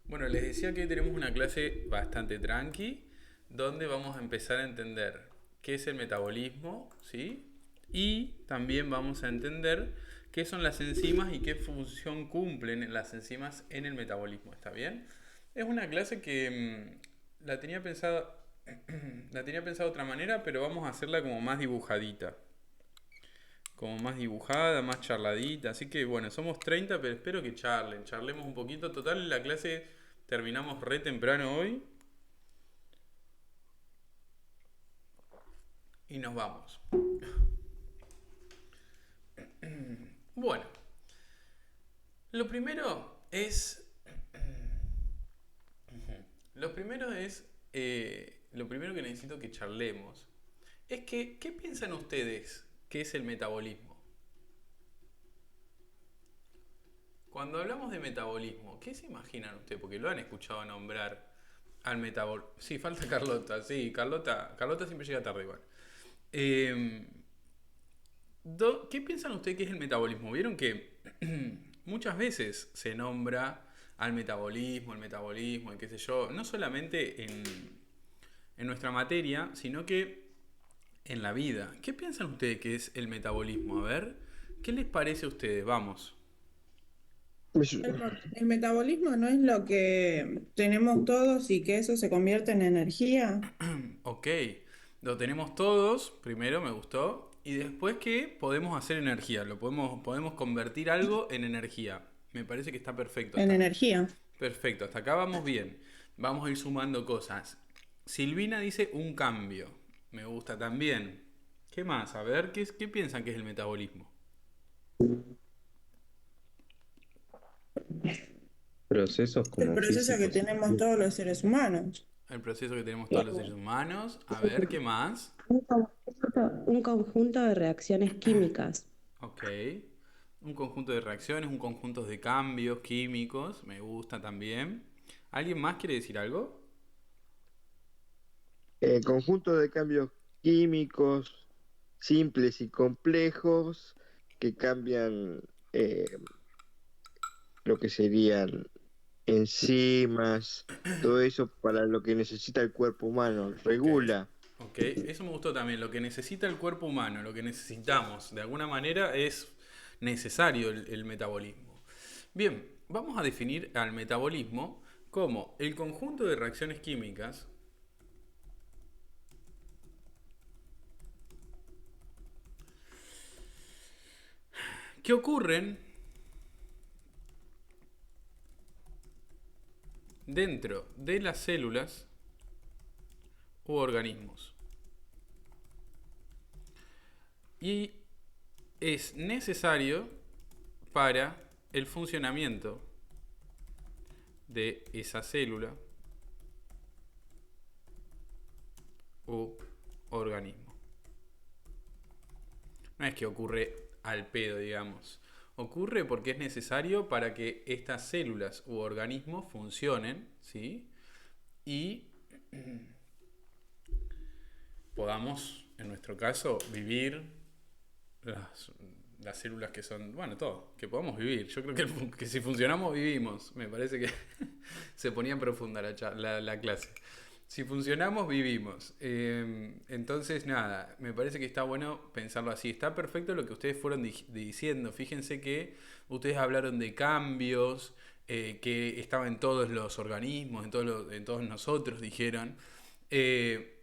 Bueno, les decía que hoy tenemos una clase bastante tranqui, donde vamos a empezar a entender qué es el metabolismo, ¿sí? Y también vamos a entender qué son las enzimas y qué función cumplen las enzimas en el metabolismo, ¿está bien? Es una clase que la tenía pensada, la tenía pensada de otra manera, pero vamos a hacerla como más dibujadita, como más dibujada, más charladita. Así que bueno, somos 30 pero espero que charlemos un poquito. Total, la clase terminamos re temprano hoy y nos vamos. Bueno, lo primero es... Lo primero es... lo primero que necesito que charlemos es que, ¿qué piensan ustedes que es el metabolismo? Cuando hablamos de metabolismo, ¿qué se imaginan ustedes? Porque lo han escuchado nombrar al metabolismo. Sí, falta Carlota, sí, Carlota siempre llega tarde igual. Eh, ¿Qué piensan ustedes que es el metabolismo? Vieron que muchas veces se nombra al metabolismo, y qué sé yo, no solamente en nuestra materia, sino que en la vida. ¿Qué piensan ustedes que es el metabolismo? A ver, ¿qué les parece a ustedes? Vamos. Pues, El metabolismo no es lo que tenemos todos y que eso se convierte en energía. Ok, lo tenemos todos, primero me gustó, y después que podemos hacer energía, podemos convertir algo en energía. Me parece que está perfecto En hasta acá. energía. Perfecto, hasta acá vamos bien. Vamos a ir sumando cosas. Silvina dice un cambio. Me gusta también. ¿Qué más? A ver, ¿qué piensan que es el metabolismo? procesos El como proceso que físicos y tenemos todos los seres humanos. El proceso que tenemos todos los seres humanos. A ver, ¿qué más? Un conjunto de reacciones químicas. Ok. Un conjunto de reacciones, un conjunto de cambios químicos. Me gusta también. ¿Alguien más quiere decir algo? conjunto de cambios químicos simples y complejos que cambian lo que serían enzimas, todo eso para lo que necesita el cuerpo humano, Ok. regula. Ok, eso me gustó también. Lo que necesita el cuerpo humano, lo que necesitamos, de alguna manera es necesario el metabolismo. Bien, vamos a definir al metabolismo como el conjunto de reacciones químicas que ocurren dentro de las células u organismos. Y es necesario para el funcionamiento de esa célula u organismo. No es que ocurre al pedo, digamos. Ocurre porque es necesario para que estas células u organismos funcionen, ¿sí? Y podamos, en nuestro caso, vivir las, las células que son, bueno, todo, que podamos vivir. Yo creo que si funcionamos, vivimos. Me parece que se ponía en profunda la clase. Si funcionamos, vivimos. Entonces, nada, me parece que está bueno pensarlo así. Está perfecto lo que ustedes fueron diciendo. Fíjense que ustedes hablaron de cambios, que estaban en todos los organismos, en todos nosotros, dijeron. Eh,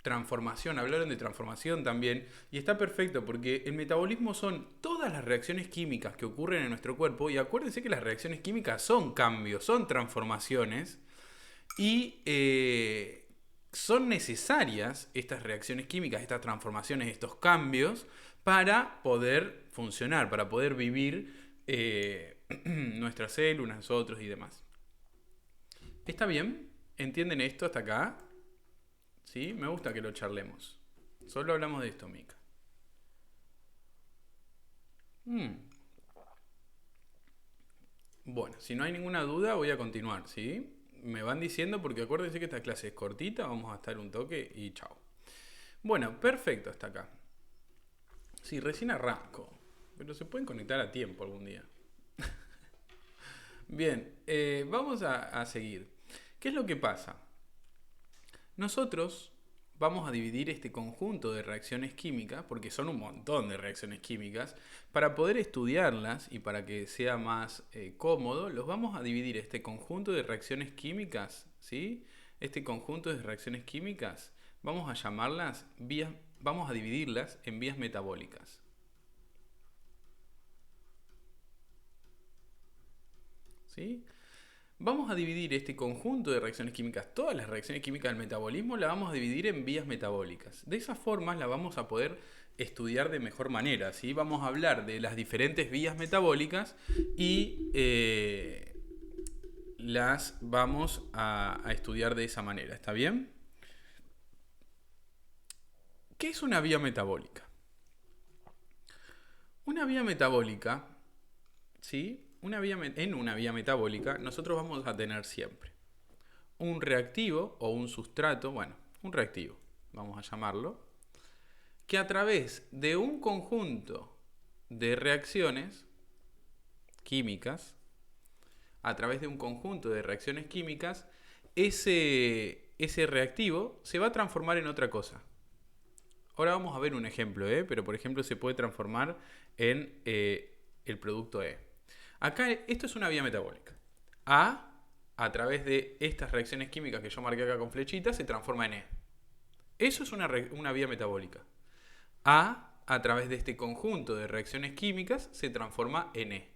Transformación, hablaron de transformación también, y está perfecto porque el metabolismo son todas las reacciones químicas que ocurren en nuestro cuerpo, y acuérdense que las reacciones químicas son cambios, son transformaciones, y son necesarias estas reacciones químicas, estas transformaciones, estos cambios, para poder funcionar, para poder vivir nuestras células, nosotros y demás. ¿Está bien? ¿Entienden esto hasta acá? ¿Sí? Me gusta que lo charlemos. Solo hablamos de esto, Mika. Mm. Bueno, si no hay ninguna duda, voy a continuar, ¿sí? Me van diciendo porque acuérdense que esta clase es cortita, vamos a estar un toque y chao. Bueno, perfecto hasta acá. Sí, recién arranco, pero se pueden conectar a tiempo algún día. Bien, vamos a seguir. ¿Qué es lo que pasa? Nosotros vamos a dividir este conjunto de reacciones químicas, porque son un montón de reacciones químicas, para poder estudiarlas y para que sea más cómodo, los vamos a dividir este conjunto de reacciones químicas, ¿sí? Este conjunto de reacciones químicas, vamos a llamarlas vías, vamos a dividirlas en vías metabólicas. ¿Sí? Vamos a dividir este conjunto de reacciones químicas, todas las reacciones químicas del metabolismo, las vamos a dividir en vías metabólicas. De esa forma las vamos a poder estudiar de mejor manera, ¿sí? Vamos a hablar de las diferentes vías metabólicas y las vamos a estudiar de esa manera, ¿está bien? ¿Qué es una vía metabólica? Una vía metabólica, ¿sí? En una vía metabólica nosotros vamos a tener siempre un reactivo o un sustrato, bueno, un reactivo, vamos a llamarlo, que a través de un conjunto de reacciones químicas, ese reactivo se va a transformar en otra cosa. Ahora vamos a ver un ejemplo, pero por ejemplo se puede transformar en el producto E. Acá esto es una vía metabólica. A través de estas reacciones químicas que yo marqué acá con flechitas, se transforma en E. Eso es una vía metabólica. A través de este conjunto de reacciones químicas, se transforma en E.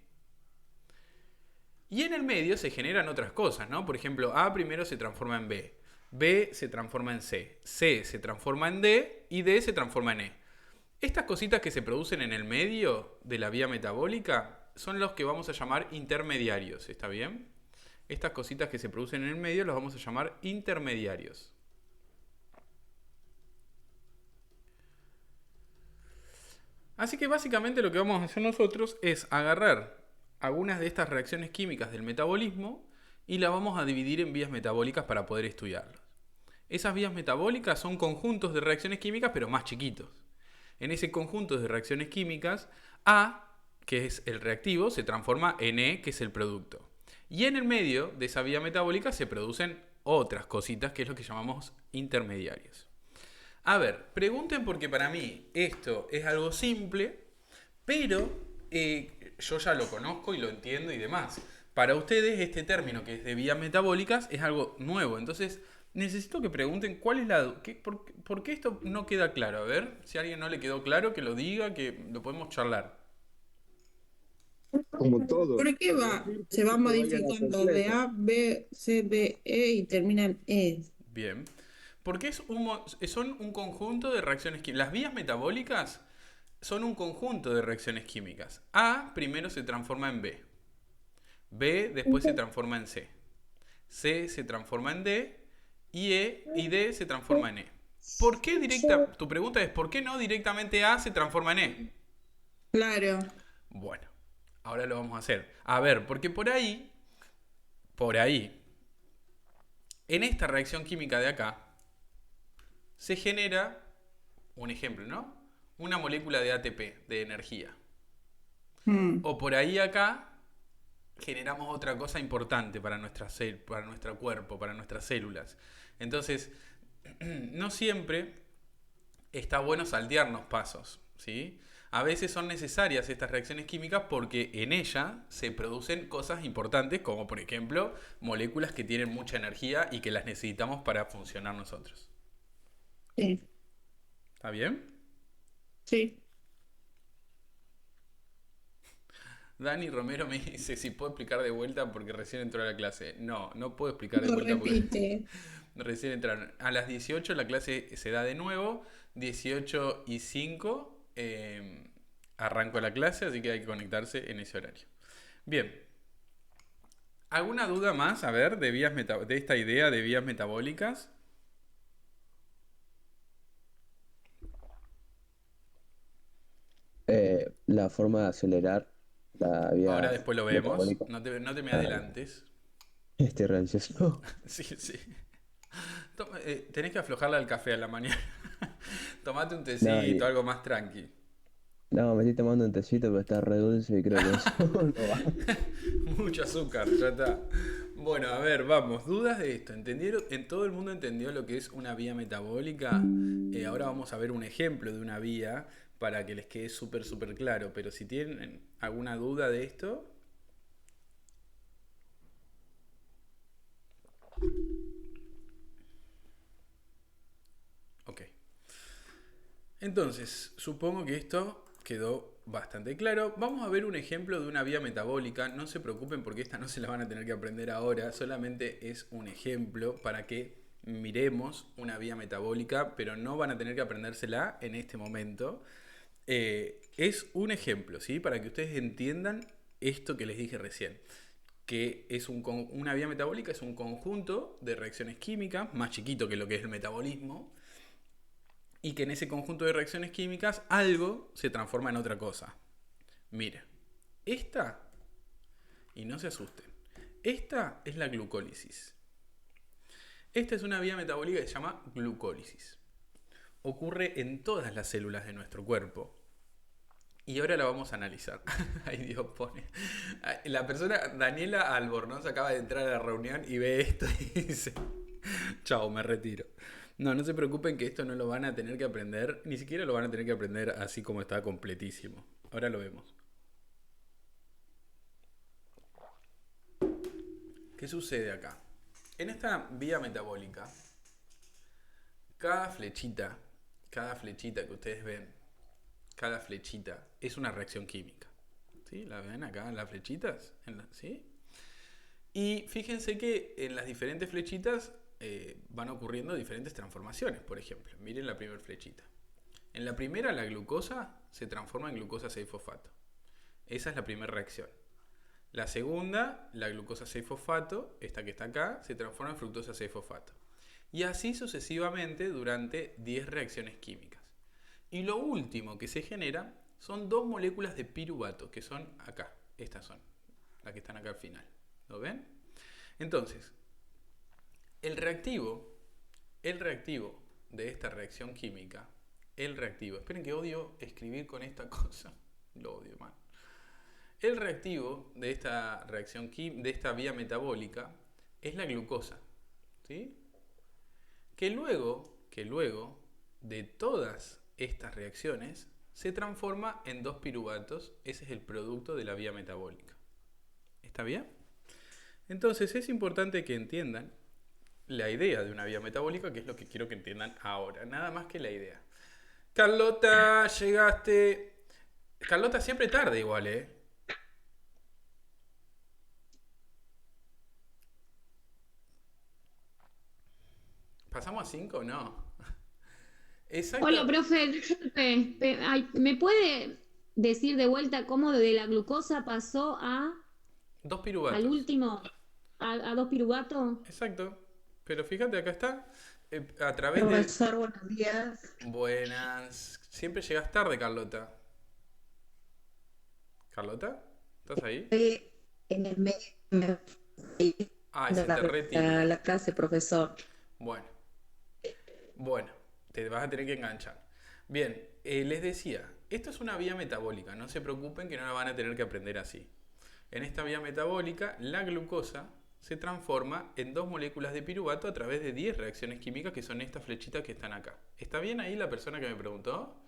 Y en el medio se generan otras cosas, ¿no? Por ejemplo, A primero se transforma en B. B se transforma en C. C se transforma en D y D se transforma en E. Estas cositas que se producen en el medio de la vía metabólica son los que vamos a llamar intermediarios, ¿está bien? Estas cositas que se producen en el medio los vamos a llamar intermediarios. Así que básicamente lo que vamos a hacer nosotros es agarrar algunas de estas reacciones químicas del metabolismo y las vamos a dividir en vías metabólicas para poder estudiarlas. Esas vías metabólicas son conjuntos de reacciones químicas pero más chiquitos. En ese conjunto de reacciones químicas, A, que es el reactivo, se transforma en E, que es el producto. Y en el medio de esa vía metabólica se producen otras cositas, que es lo que llamamos intermediarios. A ver, pregunten porque para mí esto es algo simple, pero yo ya lo conozco y lo entiendo y demás. Para ustedes este término que es de vías metabólicas es algo nuevo, entonces necesito que pregunten cuál es por qué esto no queda claro. A ver, si a alguien no le quedó claro, que lo diga, que lo podemos charlar. Como todo. ¿Por qué se va modificando de A, B, C, D, E y termina en E? Bien. Porque son un conjunto de reacciones químicas. Las vías metabólicas son un conjunto de reacciones químicas. A primero se transforma en B. B después se transforma en C. C se transforma en D. Y E y D se transforma en E. ¿Por qué tu pregunta es ¿por qué no directamente A se transforma en E? Claro. Bueno, ahora lo vamos a hacer. A ver, porque por ahí, en esta reacción química de acá, se genera, un ejemplo, ¿no? Una molécula de ATP, de energía. O por ahí acá generamos otra cosa importante para nuestro cuerpo, para nuestras células. Entonces, no siempre está bueno saltearnos pasos, ¿sí? A veces son necesarias estas reacciones químicas porque en ellas se producen cosas importantes, como por ejemplo moléculas que tienen mucha energía y que las necesitamos para funcionar nosotros. Sí. ¿Está bien? Sí. Dani Romero me dice si puedo explicar de vuelta porque recién entró a la clase. No puedo explicar de Lo vuelta repite. porque recién entraron. A las 18 la clase se da de nuevo. 18:05 arranco la clase, así que hay que conectarse en ese horario. Bien. ¿Alguna duda más, a ver, de esta idea de vías metabólicas? La forma de acelerar la vía Ahora después lo vemos. metabólica. No te me adelantes. Estoy re ansioso. Sí. Tenés que aflojarle al café a la mañana. Tomate un tecito, No, algo más tranqui. No, me estoy tomando un tecito, pero está re dulce y creo que eso no va. Mucho azúcar, ya está. Bueno, a ver, vamos. ¿Dudas de esto? ¿Entendieron? ¿En todo el mundo entendió lo que es una vía metabólica? Ahora vamos a ver un ejemplo de una vía para que les quede súper, súper claro. Pero si tienen alguna duda de esto, ok. Entonces, supongo que esto quedó bastante claro. Vamos a ver un ejemplo de una vía metabólica. No se preocupen porque esta no se la van a tener que aprender ahora. Solamente es un ejemplo para que miremos una vía metabólica, pero no van a tener que aprendérsela en este momento. Es un ejemplo, ¿sí? Para que ustedes entiendan esto que les dije recién. Que es una vía metabólica es un conjunto de reacciones químicas, más chiquito que lo que es el metabolismo, y que en ese conjunto de reacciones químicas algo se transforma en otra cosa. Mire, esta, y no se asusten, esta es la glucólisis. Esta es una vía metabólica que se llama glucólisis. Ocurre en todas las células de nuestro cuerpo. Y ahora la vamos a analizar. Ay, Dios pone. La persona, Daniela Albornoz, acaba de entrar a la reunión y ve esto y dice: chao, me retiro. No, no se preocupen que esto no lo van a tener que aprender, ni siquiera lo van a tener que aprender así como está completísimo. Ahora lo vemos. ¿Qué sucede acá? En esta vía metabólica, cada flechita que ustedes ven, cada flechita es una reacción química. ¿Sí? ¿La ven acá, las flechitas? ¿Sí? Y fíjense que en las diferentes flechitas van ocurriendo diferentes transformaciones. Por ejemplo, miren la primera flechita. En la primera, la glucosa se transforma en glucosa 6-fosfato. Esa es la primera reacción. La segunda, la glucosa 6-fosfato, esta que está acá, se transforma en fructosa 6-fosfato. Y así sucesivamente durante 10 reacciones químicas. Y lo último que se genera son dos moléculas de piruvato, que son acá. Estas son, las que están acá al final. ¿Lo ven? Entonces, el reactivo de esta reacción química, esperen que odio escribir con esta cosa, lo odio, man. El reactivo de esta reacción de esta vía metabólica es la glucosa, ¿sí? Que luego de todas estas reacciones se transforma en dos piruvatos. Ese es el producto de la vía metabólica. ¿Está bien? Entonces es importante que entiendan la idea de una vía metabólica, que es lo que quiero que entiendan ahora. Nada más que la idea. Carlota, llegaste. Carlota siempre tarde igual, ¿eh? ¿Pasamos a 5 o no? Exacto. Hola, profe, disculpe, ¿me puede decir de vuelta cómo de la glucosa pasó Dos piruvatos. al último, a dos piruvatos? Exacto. Pero fíjate, acá está. A través de... Profesor, buenos días. Buenas. Siempre llegas tarde, Carlota. ¿Carlota? ¿Estás ahí? Estoy en el medio Ah, se de te retira. la clase, profesor. Bueno, te vas a tener que enganchar. Bien, les decía, esto es una vía metabólica. No se preocupen que no la van a tener que aprender así. En esta vía metabólica, la glucosa se transforma en dos moléculas de piruvato a través de 10 reacciones químicas, que son estas flechitas que están acá. ¿Está bien ahí la persona que me preguntó?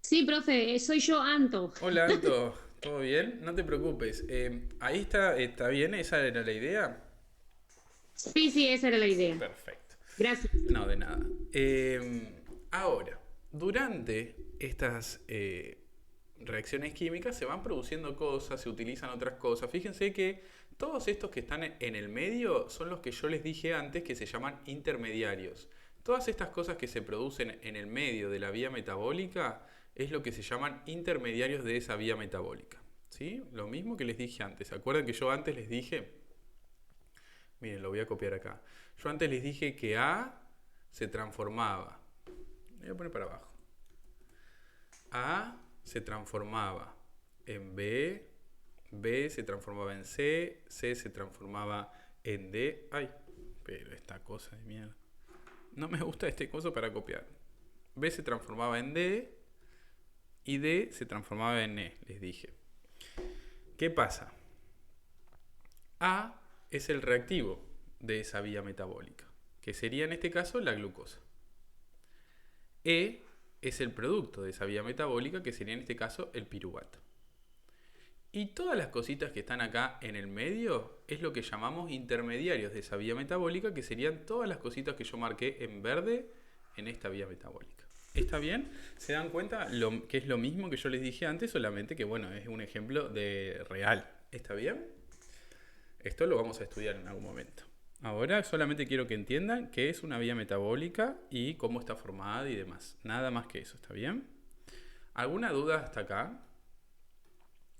Sí, profe, soy yo, Anto. Hola, Anto. ¿Todo bien? No te preocupes. Ahí está bien, esa era la idea. Sí, esa era la idea. Perfecto. Gracias. No, de nada. Ahora, durante estas reacciones químicas se van produciendo cosas, se utilizan otras cosas. Fíjense que todos estos que están en el medio son los que yo les dije antes que se llaman intermediarios. Todas estas cosas que se producen en el medio de la vía metabólica es lo que se llaman intermediarios de esa vía metabólica. ¿Sí? Lo mismo que les dije antes. ¿Se acuerdan que yo antes les dije? Miren, lo voy a copiar acá. Yo antes les dije que A se transformaba. Voy a poner para abajo. A se transformaba en B, B se transformaba en C, C se transformaba en D. Ay, pero esta cosa de mierda. No me gusta este coso para copiar. B se transformaba en D, y D se transformaba en E, les dije. ¿Qué pasa? A es el reactivo de esa vía metabólica, que sería en este caso la glucosa. E es el producto de esa vía metabólica, que sería en este caso el piruvato. Y todas las cositas que están acá en el medio es lo que llamamos intermediarios de esa vía metabólica, que serían todas las cositas que yo marqué en verde en esta vía metabólica. ¿Está bien? ¿Se dan cuenta que es lo mismo que yo les dije antes? Solamente que, bueno, es un ejemplo de real. ¿Está bien? Esto lo vamos a estudiar en algún momento. Ahora solamente quiero que entiendan qué es una vía metabólica y cómo está formada y demás. Nada más que eso, ¿está bien? ¿Alguna duda hasta acá?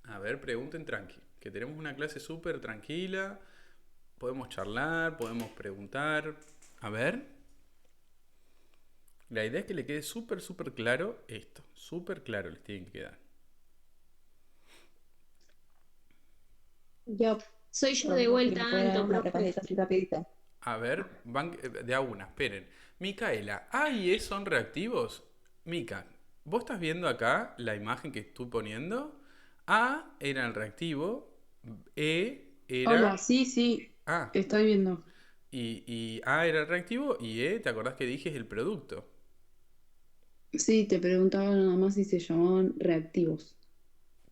A ver, pregunten tranqui, que tenemos una clase súper tranquila. Podemos charlar, podemos preguntar. A ver. La idea es que le quede súper claro esto. Súper claro les tiene que quedar. Soy yo Profe, de ¿me vuelta, puede dar Anto, una profe. repasita así rapidita? A ver, van de a una, esperen. Micaela, ¿A y E son reactivos? Mica, ¿vos estás viendo acá la imagen que estoy poniendo? A era el reactivo, E era... Hola, sí, Ah, estoy viendo. y A era el reactivo y E, ¿te acordás que dije es el producto? Sí, te preguntaba nada más si se llamaban reactivos.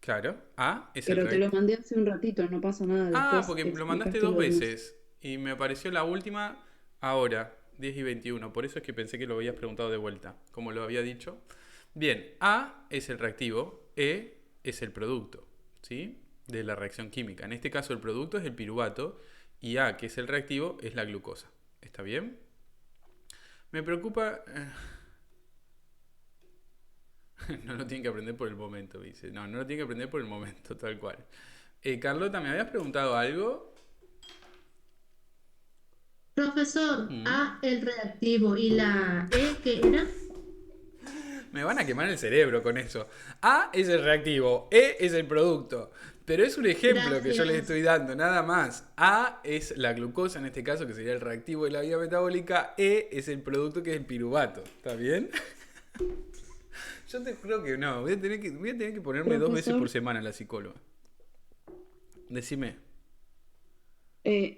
Claro, A es el Pero te lo reactivo. mandé hace un ratito, no pasa nada. Ah, Después porque lo mandaste explicaste dos lo demás. veces y me apareció la última ahora, 10 y 21. Por eso es que pensé que lo habías preguntado de vuelta, como lo había dicho. Bien, A es el reactivo, E es el producto, ¿sí? De la reacción química. En este caso el producto es el piruvato y A, que es el reactivo, es la glucosa. ¿Está bien? Me preocupa... No lo tienen que aprender por el momento, dice. No, no lo tienen que aprender por el momento, tal cual. Carlota, ¿me habías preguntado algo? Profesor, Mm. A el reactivo y la E, ¿qué era? Me van a quemar el cerebro con eso. A es el reactivo, E es el producto. Pero es un ejemplo que yo les Gracias. estoy dando, nada más. A es la glucosa en este caso, que sería el reactivo de la vía metabólica. E es el producto, que es el piruvato. ¿Está bien? Yo te creo que no. Voy a tener que ponerme 2 veces Profesor. por semana a la psicóloga. Decime.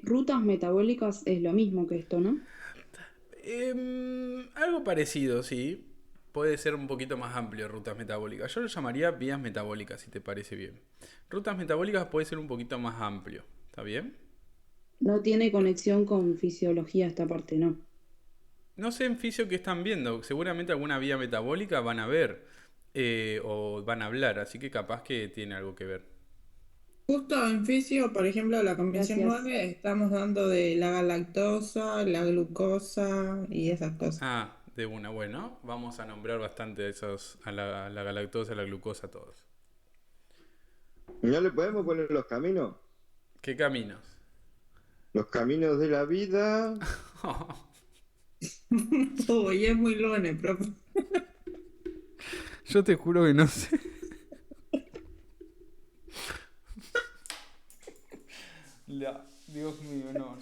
Rutas metabólicas es lo mismo que esto, ¿no? Algo parecido, sí. Puede ser un poquito más amplio rutas metabólicas. Yo lo llamaría vías metabólicas, si te parece bien. Rutas metabólicas puede ser un poquito más amplio. ¿Está bien? No tiene conexión con fisiología esta parte, ¿no? No sé en fisio qué están viendo. Seguramente alguna vía metabólica van a ver o van a hablar. Así que capaz que tiene algo que ver. Justo en fisio, por ejemplo, la convención Gracias. 9, estamos dando de la galactosa, la glucosa y esas cosas. Ah, de una. Bueno, vamos a nombrar bastante esos, a la galactosa, a la glucosa, a todos. ¿No le podemos poner los caminos? ¿Qué caminos? Los caminos de la vida. Uy, es muy lunes, profe. Yo te juro que no sé. Dios mío, no.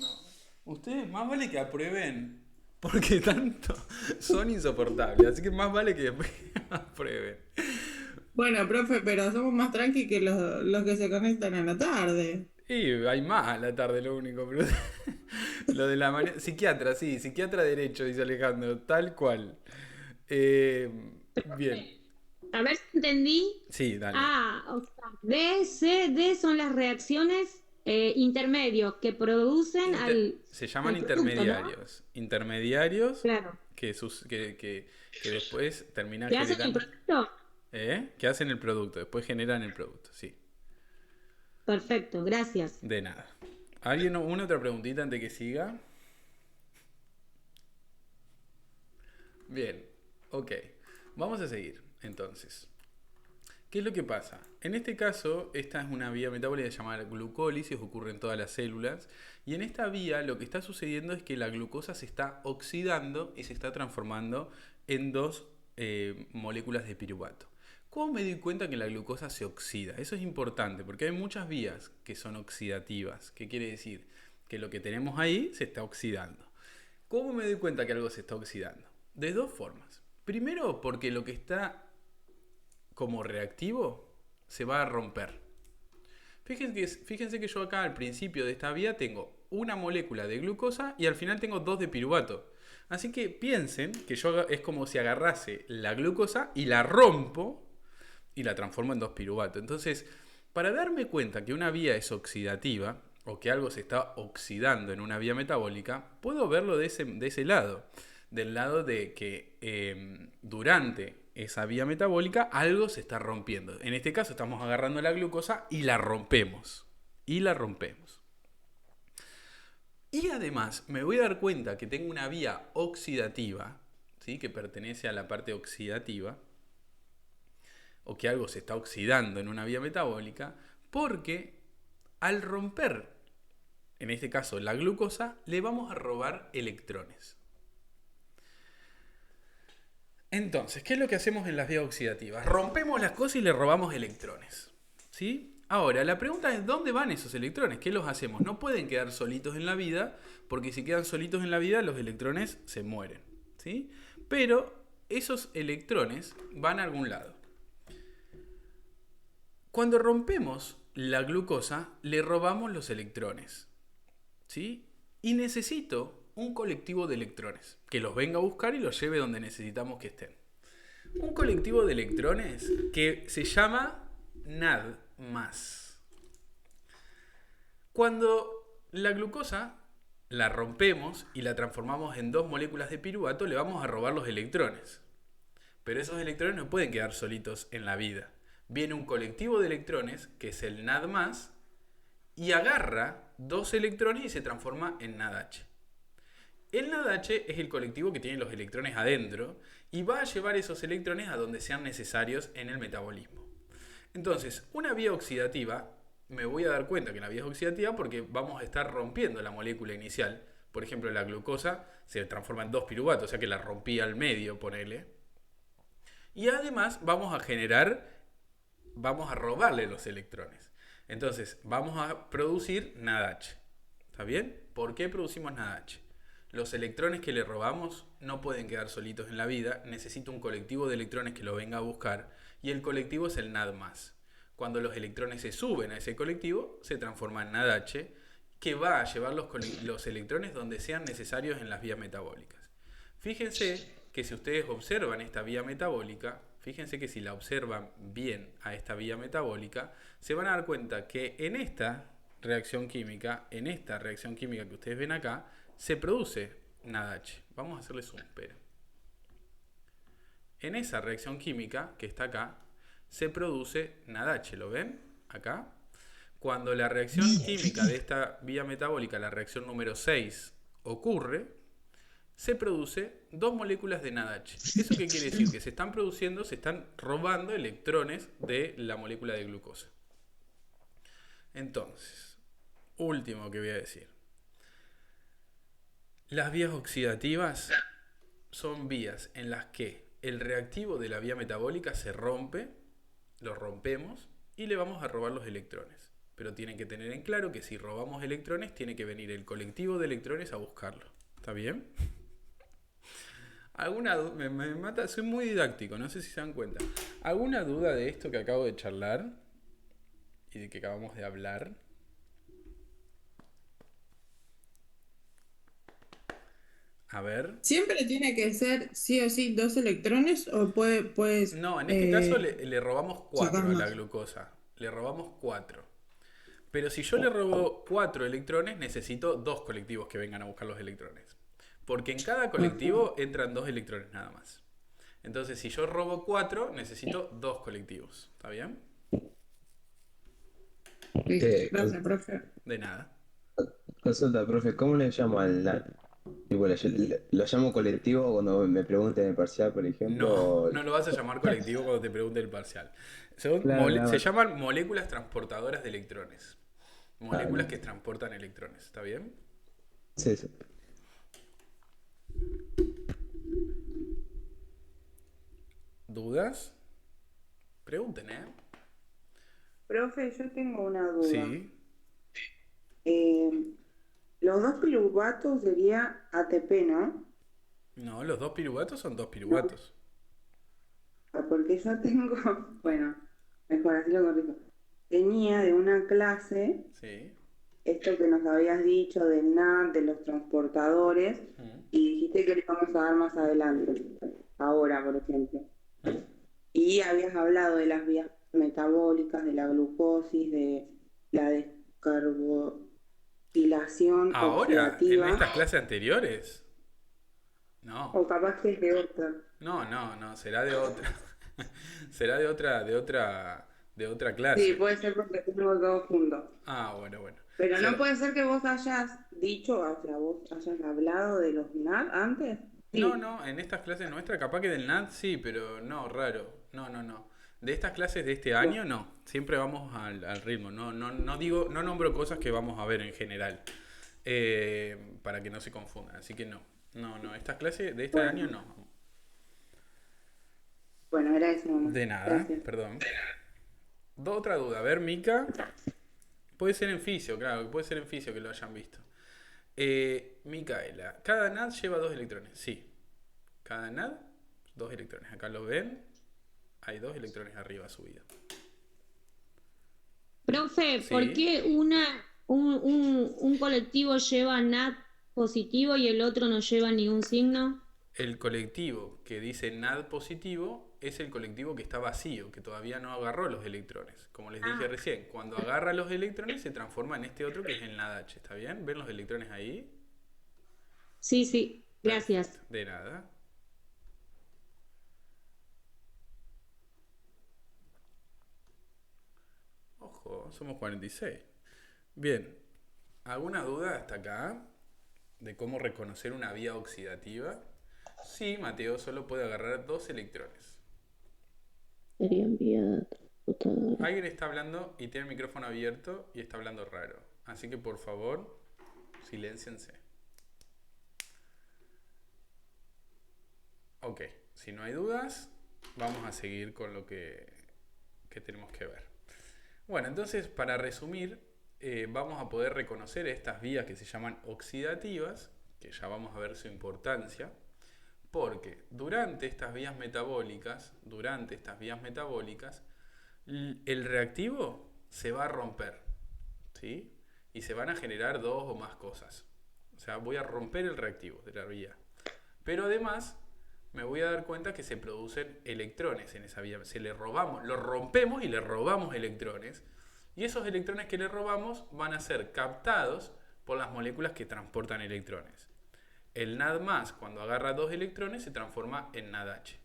Ustedes más vale que aprueben, porque tanto son insoportables. Así que más vale que después aprueben. Bueno, profe, pero somos más tranqui que los que se conectan en la tarde. Y hay más a la tarde, lo único. Pero lo de la mañana. Psiquiatra, sí, psiquiatra derecho, dice Alejandro, tal cual. Bien. A ver si entendí. Sí, dale. O sea, B, C, D son las reacciones intermedios que producen Se llaman al producto, ¿no? intermediarios. Intermediarios Claro. que después terminan ¿Qué hacen el generando. producto? Que hacen el producto, después generan el producto, sí. Perfecto, gracias. De nada. ¿Alguien una otra preguntita antes que siga? Bien, ok. Vamos a seguir, entonces. ¿Qué es lo que pasa? En este caso, esta es una vía metabólica llamada glucólisis, ocurre en todas las células. Y en esta vía lo que está sucediendo es que la glucosa se está oxidando y se está transformando en dos moléculas de piruvato. ¿Cómo me doy cuenta que la glucosa se oxida? Eso es importante porque hay muchas vías que son oxidativas. ¿Qué quiere decir? Que lo que tenemos ahí se está oxidando. ¿Cómo me doy cuenta que algo se está oxidando? De dos formas. Primero, porque lo que está como reactivo, se va a romper. Fíjense que yo acá al principio de esta vía tengo una molécula de glucosa y al final tengo 2 de piruvato. Así que piensen que es como si agarrase la glucosa y la rompo y la transformo en 2 piruvato. Entonces, para darme cuenta que una vía es oxidativa o que algo se está oxidando en una vía metabólica, puedo verlo de ese lado. Del lado de que durante esa vía metabólica algo se está rompiendo. En este caso estamos agarrando la glucosa y la rompemos. Y además me voy a dar cuenta que tengo una vía oxidativa, ¿sí? Que pertenece a la parte oxidativa, o que algo se está oxidando en una vía metabólica, porque al romper, en este caso la glucosa, le vamos a robar electrones. Entonces, ¿qué es lo que hacemos en las vías oxidativas? Rompemos las cosas y le robamos electrones, ¿sí? Ahora, la pregunta es, ¿dónde van esos electrones? ¿Qué los hacemos? No pueden quedar solitos en la vida, porque si quedan solitos en la vida, los electrones se mueren, ¿sí? Pero esos electrones van a algún lado. Cuando rompemos la glucosa, le robamos los electrones, ¿sí? Y necesito un colectivo de electrones que los venga a buscar y los lleve donde necesitamos que estén. Un colectivo de electrones que se llama NAD+. Cuando la glucosa la rompemos y la transformamos en 2 moléculas de piruvato, le vamos a robar los electrones. Pero esos electrones no pueden quedar solitos en la vida. Viene un colectivo de electrones, que es el NAD+, y agarra 2 electrones y se transforma en NADH. El NADH es el colectivo que tiene los electrones adentro y va a llevar esos electrones a donde sean necesarios en el metabolismo. Entonces, una vía oxidativa, me voy a dar cuenta que la vía es oxidativa porque vamos a estar rompiendo la molécula inicial. Por ejemplo, la glucosa se transforma en 2 piruvatos, o sea que la rompí al medio, ponele. Y además vamos a robarle los electrones. Entonces, vamos a producir NADH. ¿Está bien? ¿Por qué producimos NADH? Los electrones que le robamos no pueden quedar solitos en la vida, necesito un colectivo de electrones que lo venga a buscar, y el colectivo es el NAD+. Cuando los electrones se suben a ese colectivo, se transforma en NADH, que va a llevar los electrones donde sean necesarios en las vías metabólicas. Fíjense que si ustedes observan esta vía metabólica, fíjense que si la observan bien a esta vía metabólica, se van a dar cuenta que en esta reacción química que ustedes ven acá, se produce NADH. Vamos a hacerle zoom, pero en esa reacción química que está acá, se produce NADH. ¿Lo ven? Acá. Cuando la reacción química de esta vía metabólica, la reacción número 6, ocurre, se produce 2 moléculas de NADH. ¿Eso qué quiere decir? Que se están robando electrones de la molécula de glucosa. Entonces, último que voy a decir. Las vías oxidativas son vías en las que el reactivo de la vía metabólica se rompe, lo rompemos y le vamos a robar los electrones. Pero tienen que tener en claro que si robamos electrones, tiene que venir el colectivo de electrones a buscarlo. ¿Está bien? ¿Alguna duda? Me mata, soy muy didáctico, no sé si se dan cuenta. ¿Alguna duda de esto que acabo de charlar y de que acabamos de hablar? A ver. ¿Siempre tiene que ser sí o sí 2 electrones o puedes No, en este caso le robamos 4 sacar a la más? glucosa. Le robamos 4. Pero si yo le robo 4 electrones, necesito 2 colectivos que vengan a buscar los electrones. Porque en cada colectivo entran 2 electrones nada más. Entonces, si yo robo 4, necesito 2 colectivos. ¿Está bien? Listo. Gracias, profe. De nada. Consulta, profe, ¿cómo le llamo tipo, lo llamo colectivo cuando me pregunten en el parcial, por ejemplo? No, no lo vas a llamar colectivo cuando te pregunte el parcial. Claro. Se llaman moléculas transportadoras de electrones. Moléculas que transportan electrones. ¿Está bien? Sí, sí. ¿Dudas? Pregunten, ¿eh? Profe, yo tengo una duda. Sí. Los 2 piruvatos sería ATP, ¿no? No, los 2 piruvatos son 2 piruvatos. porque yo tengo, bueno, mejor así lo corrijo. Tenía de una clase Sí. esto que nos habías dicho del NAT, de los transportadores, y dijiste que lo íbamos a dar más adelante, ahora, por ejemplo. Y habías hablado de las vías metabólicas, de la glucosis, de la descarboxilación Ahora, en oxidativa, estas clases anteriores. No. o capaz que es de otra. No, será de otra. Será de otra Sí, clase. puede ser porque tengo todo juntos. Ah, bueno. Pero no Será- puede ser que vos hayas dicho, o sea, vos hayas hablado de los NAT antes. Sí. No, en estas clases nuestras, capaz que del NAT sí, pero no, raro. No. De estas clases de este año, no. Siempre vamos al ritmo. No digo, no nombro cosas que vamos a ver en general. Para que no se confundan. Así que no. Estas clases de este año no. Bueno, era eso nomás. De nada, Gracias. perdón. Otra duda. A ver, Mica. Puede ser en fisio, claro, puede ser en fisio que lo hayan visto. Micaela, cada NAD lleva 2 electrones. Sí. Cada NAD, 2 electrones. Acá lo ven. Hay 2 electrones arriba subidos. Profe, Sí. ¿por qué un colectivo lleva NAT positivo y el otro no lleva ningún signo? El colectivo que dice NAD positivo es el colectivo que está vacío, que todavía no agarró los electrones. Como les dije recién, cuando agarra los electrones se transforma en este otro que es el NADH. ¿Está bien? ¿Ven los electrones ahí? Sí, gracias. Perfecto. De nada. Ojo, somos 46. Bien. ¿Alguna duda hasta acá de cómo reconocer una vía oxidativa? Sí, Mateo solo puede agarrar 2 electrones. Serían vía transportadora. Alguien está hablando y tiene el micrófono abierto y está hablando raro. Así que por favor, silénciense. Ok, si no hay dudas, vamos a seguir con lo que tenemos que ver. Bueno, entonces para resumir, vamos a poder reconocer estas vías que se llaman oxidativas, que ya vamos a ver su importancia, porque durante estas vías metabólicas, el reactivo se va a romper, ¿sí? Y se van a generar 2 o más cosas. O sea, voy a romper el reactivo de la vía. Pero además me voy a dar cuenta que se producen electrones en esa vía. Lo rompemos y le robamos electrones. Y esos electrones que le robamos van a ser captados por las moléculas que transportan electrones. El NAD+, cuando agarra 2 electrones, se transforma en NADH.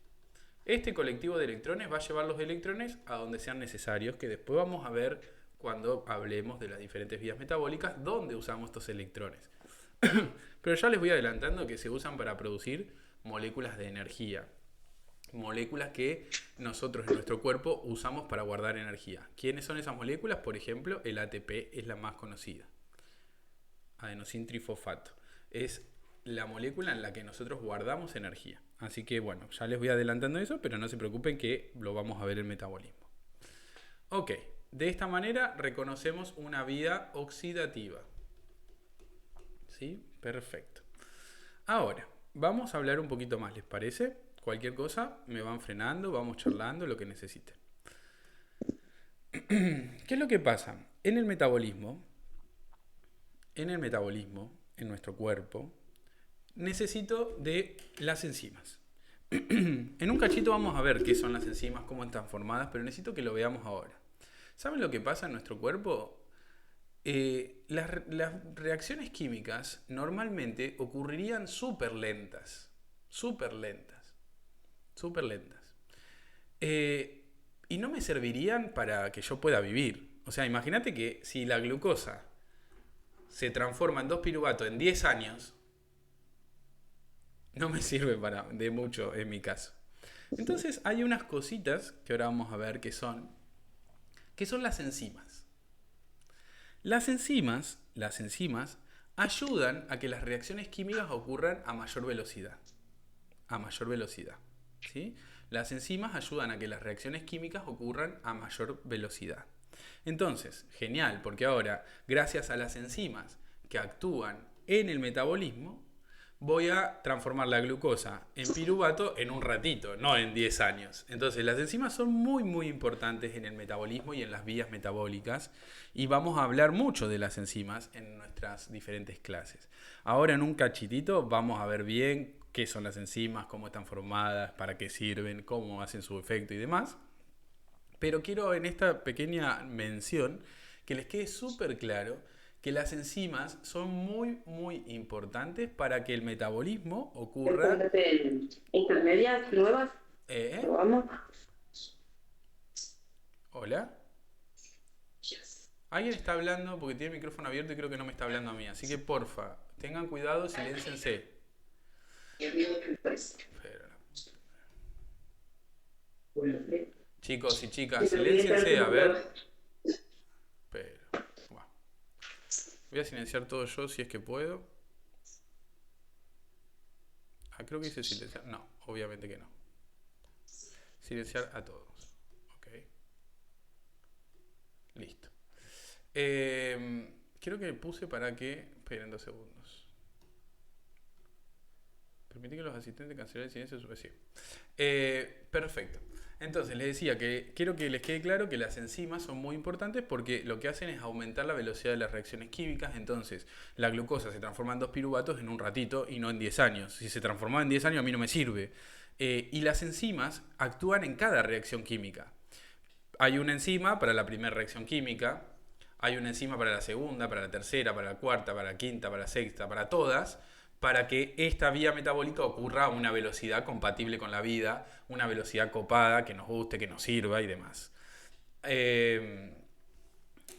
Este colectivo de electrones va a llevar los electrones a donde sean necesarios, que después vamos a ver cuando hablemos de las diferentes vías metabólicas, dónde usamos estos electrones. Pero ya les voy adelantando que se usan para producir moléculas de energía. Moléculas que nosotros en nuestro cuerpo usamos para guardar energía. ¿Quiénes son esas moléculas? Por ejemplo, el ATP es la más conocida. Adenosintrifosfato. Es la molécula en la que nosotros guardamos energía. Así que bueno, ya les voy adelantando eso, pero no se preocupen que lo vamos a ver en metabolismo. Ok, de esta manera reconocemos una vía oxidativa. ¿Sí? Perfecto. Ahora, vamos a hablar un poquito más, ¿les parece? Cualquier cosa, me van frenando, vamos charlando, lo que necesiten. ¿Qué es lo que pasa? En el metabolismo, en nuestro cuerpo, necesito de las enzimas. En un cachito vamos a ver qué son las enzimas, cómo están formadas, pero necesito que lo veamos ahora. ¿Saben lo que pasa en nuestro cuerpo? Las reacciones químicas normalmente ocurrirían súper lentas. Y no me servirían para que yo pueda vivir. O sea, imagínate que si la glucosa se transforma en 2-piruvato en 10 años, no me sirve de mucho en mi caso. Entonces hay unas cositas que ahora vamos a ver que son las enzimas. Las enzimas ayudan a que las reacciones químicas ocurran a mayor velocidad. ¿Sí? Las enzimas ayudan a que las reacciones químicas ocurran a mayor velocidad. Entonces, genial, porque ahora, gracias a las enzimas que actúan en el metabolismo, voy a transformar la glucosa en piruvato en un ratito, no en 10 años. Entonces, las enzimas son muy, muy importantes en el metabolismo y en las vías metabólicas. Y vamos a hablar mucho de las enzimas en nuestras diferentes clases. Ahora, en un cachitito, vamos a ver bien qué son las enzimas, cómo están formadas, para qué sirven, cómo hacen su efecto y demás. Pero quiero en esta pequeña mención que les quede súper claro que las enzimas son muy, muy importantes para que el metabolismo ocurra. Intermedias nuevas, ¿probamos? Hola. Alguien está hablando porque tiene el micrófono abierto y creo que no me está hablando a mí. Así que porfa, tengan cuidado, silénciense. Chicos y chicas, silénciense, a ver. Pero, bueno. Voy a silenciar todo yo si es que puedo. Creo que hice silenciar. No, obviamente que no. Silenciar a todos. Ok. Listo. Creo que puse para que... Esperen 2 segundos. Permitir que los asistentes cancelen el silencio. Sí. Perfecto. Entonces, les decía que quiero que les quede claro que las enzimas son muy importantes porque lo que hacen es aumentar la velocidad de las reacciones químicas. Entonces, la glucosa se transforma en 2 piruvatos en un ratito y no en 10 años. Si se transformaba en 10 años, a mí no me sirve. Y las enzimas actúan en cada reacción química. Hay una enzima para la primera reacción química, hay una enzima para la segunda, para la tercera, para la cuarta, para la quinta, para la sexta, para todas, para que esta vía metabólica ocurra a una velocidad compatible con la vida, una velocidad copada, que nos guste, que nos sirva y demás.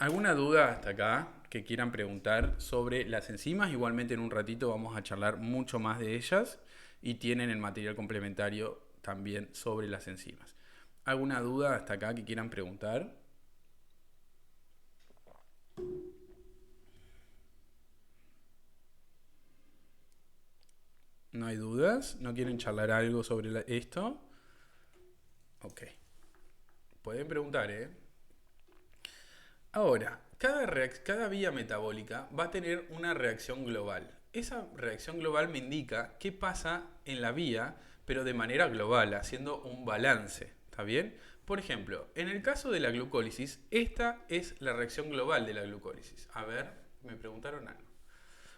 ¿Alguna duda hasta acá que quieran preguntar sobre las enzimas? Igualmente en un ratito vamos a charlar mucho más de ellas y tienen el material complementario también sobre las enzimas. ¿Alguna duda hasta acá que quieran preguntar? ¿No hay dudas? ¿No quieren charlar algo sobre esto? Ok. Pueden preguntar, ¿eh? Ahora, cada vía metabólica va a tener una reacción global. Esa reacción global me indica qué pasa en la vía, pero de manera global, haciendo un balance. ¿Está bien? Por ejemplo, en el caso de la glucólisis, esta es la reacción global de la glucólisis. A ver, me preguntaron algo.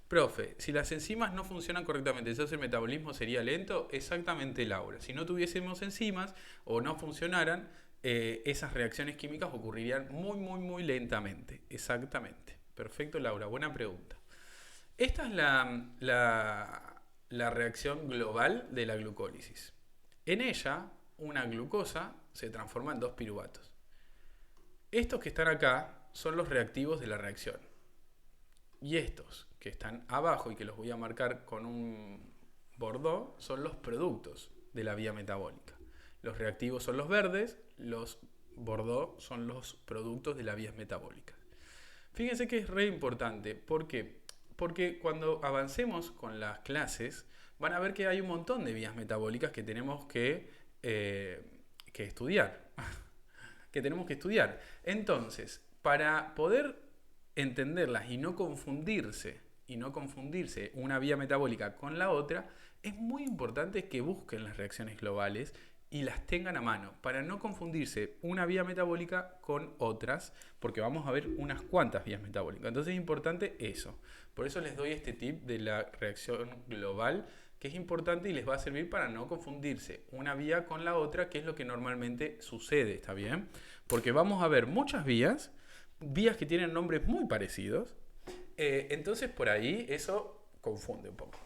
Profe, si las enzimas no funcionan correctamente, entonces el metabolismo sería lento. Exactamente, Laura. Si no tuviésemos enzimas o no funcionaran, esas reacciones químicas ocurrirían muy, muy, muy lentamente. Exactamente. Perfecto, Laura. Buena pregunta. Esta es la reacción global de la glucólisis. En ella, una glucosa se transforma en 2 piruvatos. Estos que están acá son los reactivos de la reacción. Y estos que están abajo y que los voy a marcar con un bordó son los productos de la vía metabólica. Los reactivos son los verdes, los bordó son los productos de las vías metabólicas. Fíjense que es re importante. ¿Por qué? Porque cuando avancemos con las clases van a ver que hay un montón de vías metabólicas que tenemos que estudiar. que tenemos que estudiar. Entonces, para poder entenderlas y no confundirse una vía metabólica con la otra, es muy importante que busquen las reacciones globales y las tengan a mano para no confundirse una vía metabólica con otras, porque vamos a ver unas cuantas vías metabólicas. Entonces es importante eso. Por eso les doy este tip de la reacción global, que es importante y les va a servir para no confundirse una vía con la otra, que es lo que normalmente sucede, ¿está bien? Porque vamos a ver muchas vías que tienen nombres muy parecidos, entonces por ahí eso confunde un poco.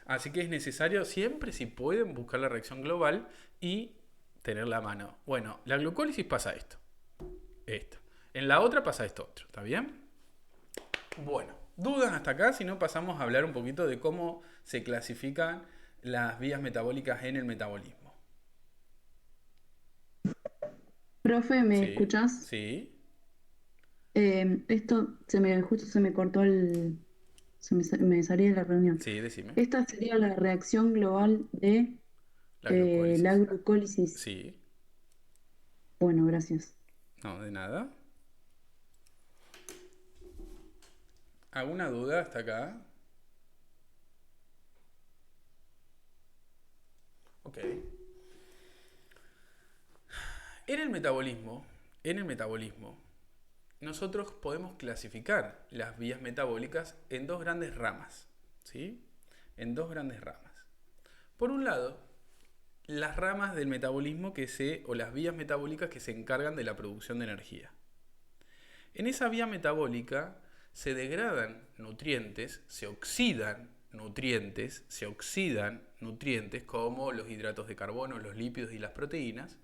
Así que es necesario siempre, si pueden, buscar la reacción global y tenerla a mano. Bueno, la glucólisis pasa esto. En la otra pasa esto otro. ¿Está bien? Bueno, dudas hasta acá, si no pasamos a hablar un poquito de cómo se clasifican las vías metabólicas en el metabolismo. Profe, ¿me Sí, escuchás? sí. Esto justo se me cortó me salí de la reunión. Sí, decime. Esta sería la reacción global de La glucólisis. la glucólisis. Sí. Bueno, gracias. No, de nada. ¿Alguna duda hasta acá? Ok. En el metabolismo, nosotros podemos clasificar las vías metabólicas en dos grandes ramas, ¿sí? En dos grandes ramas. Por un lado, las ramas del metabolismo o las vías metabólicas que se encargan de la producción de energía. En esa vía metabólica se degradan nutrientes, se oxidan nutrientes como los hidratos de carbono, los lípidos y las proteínas,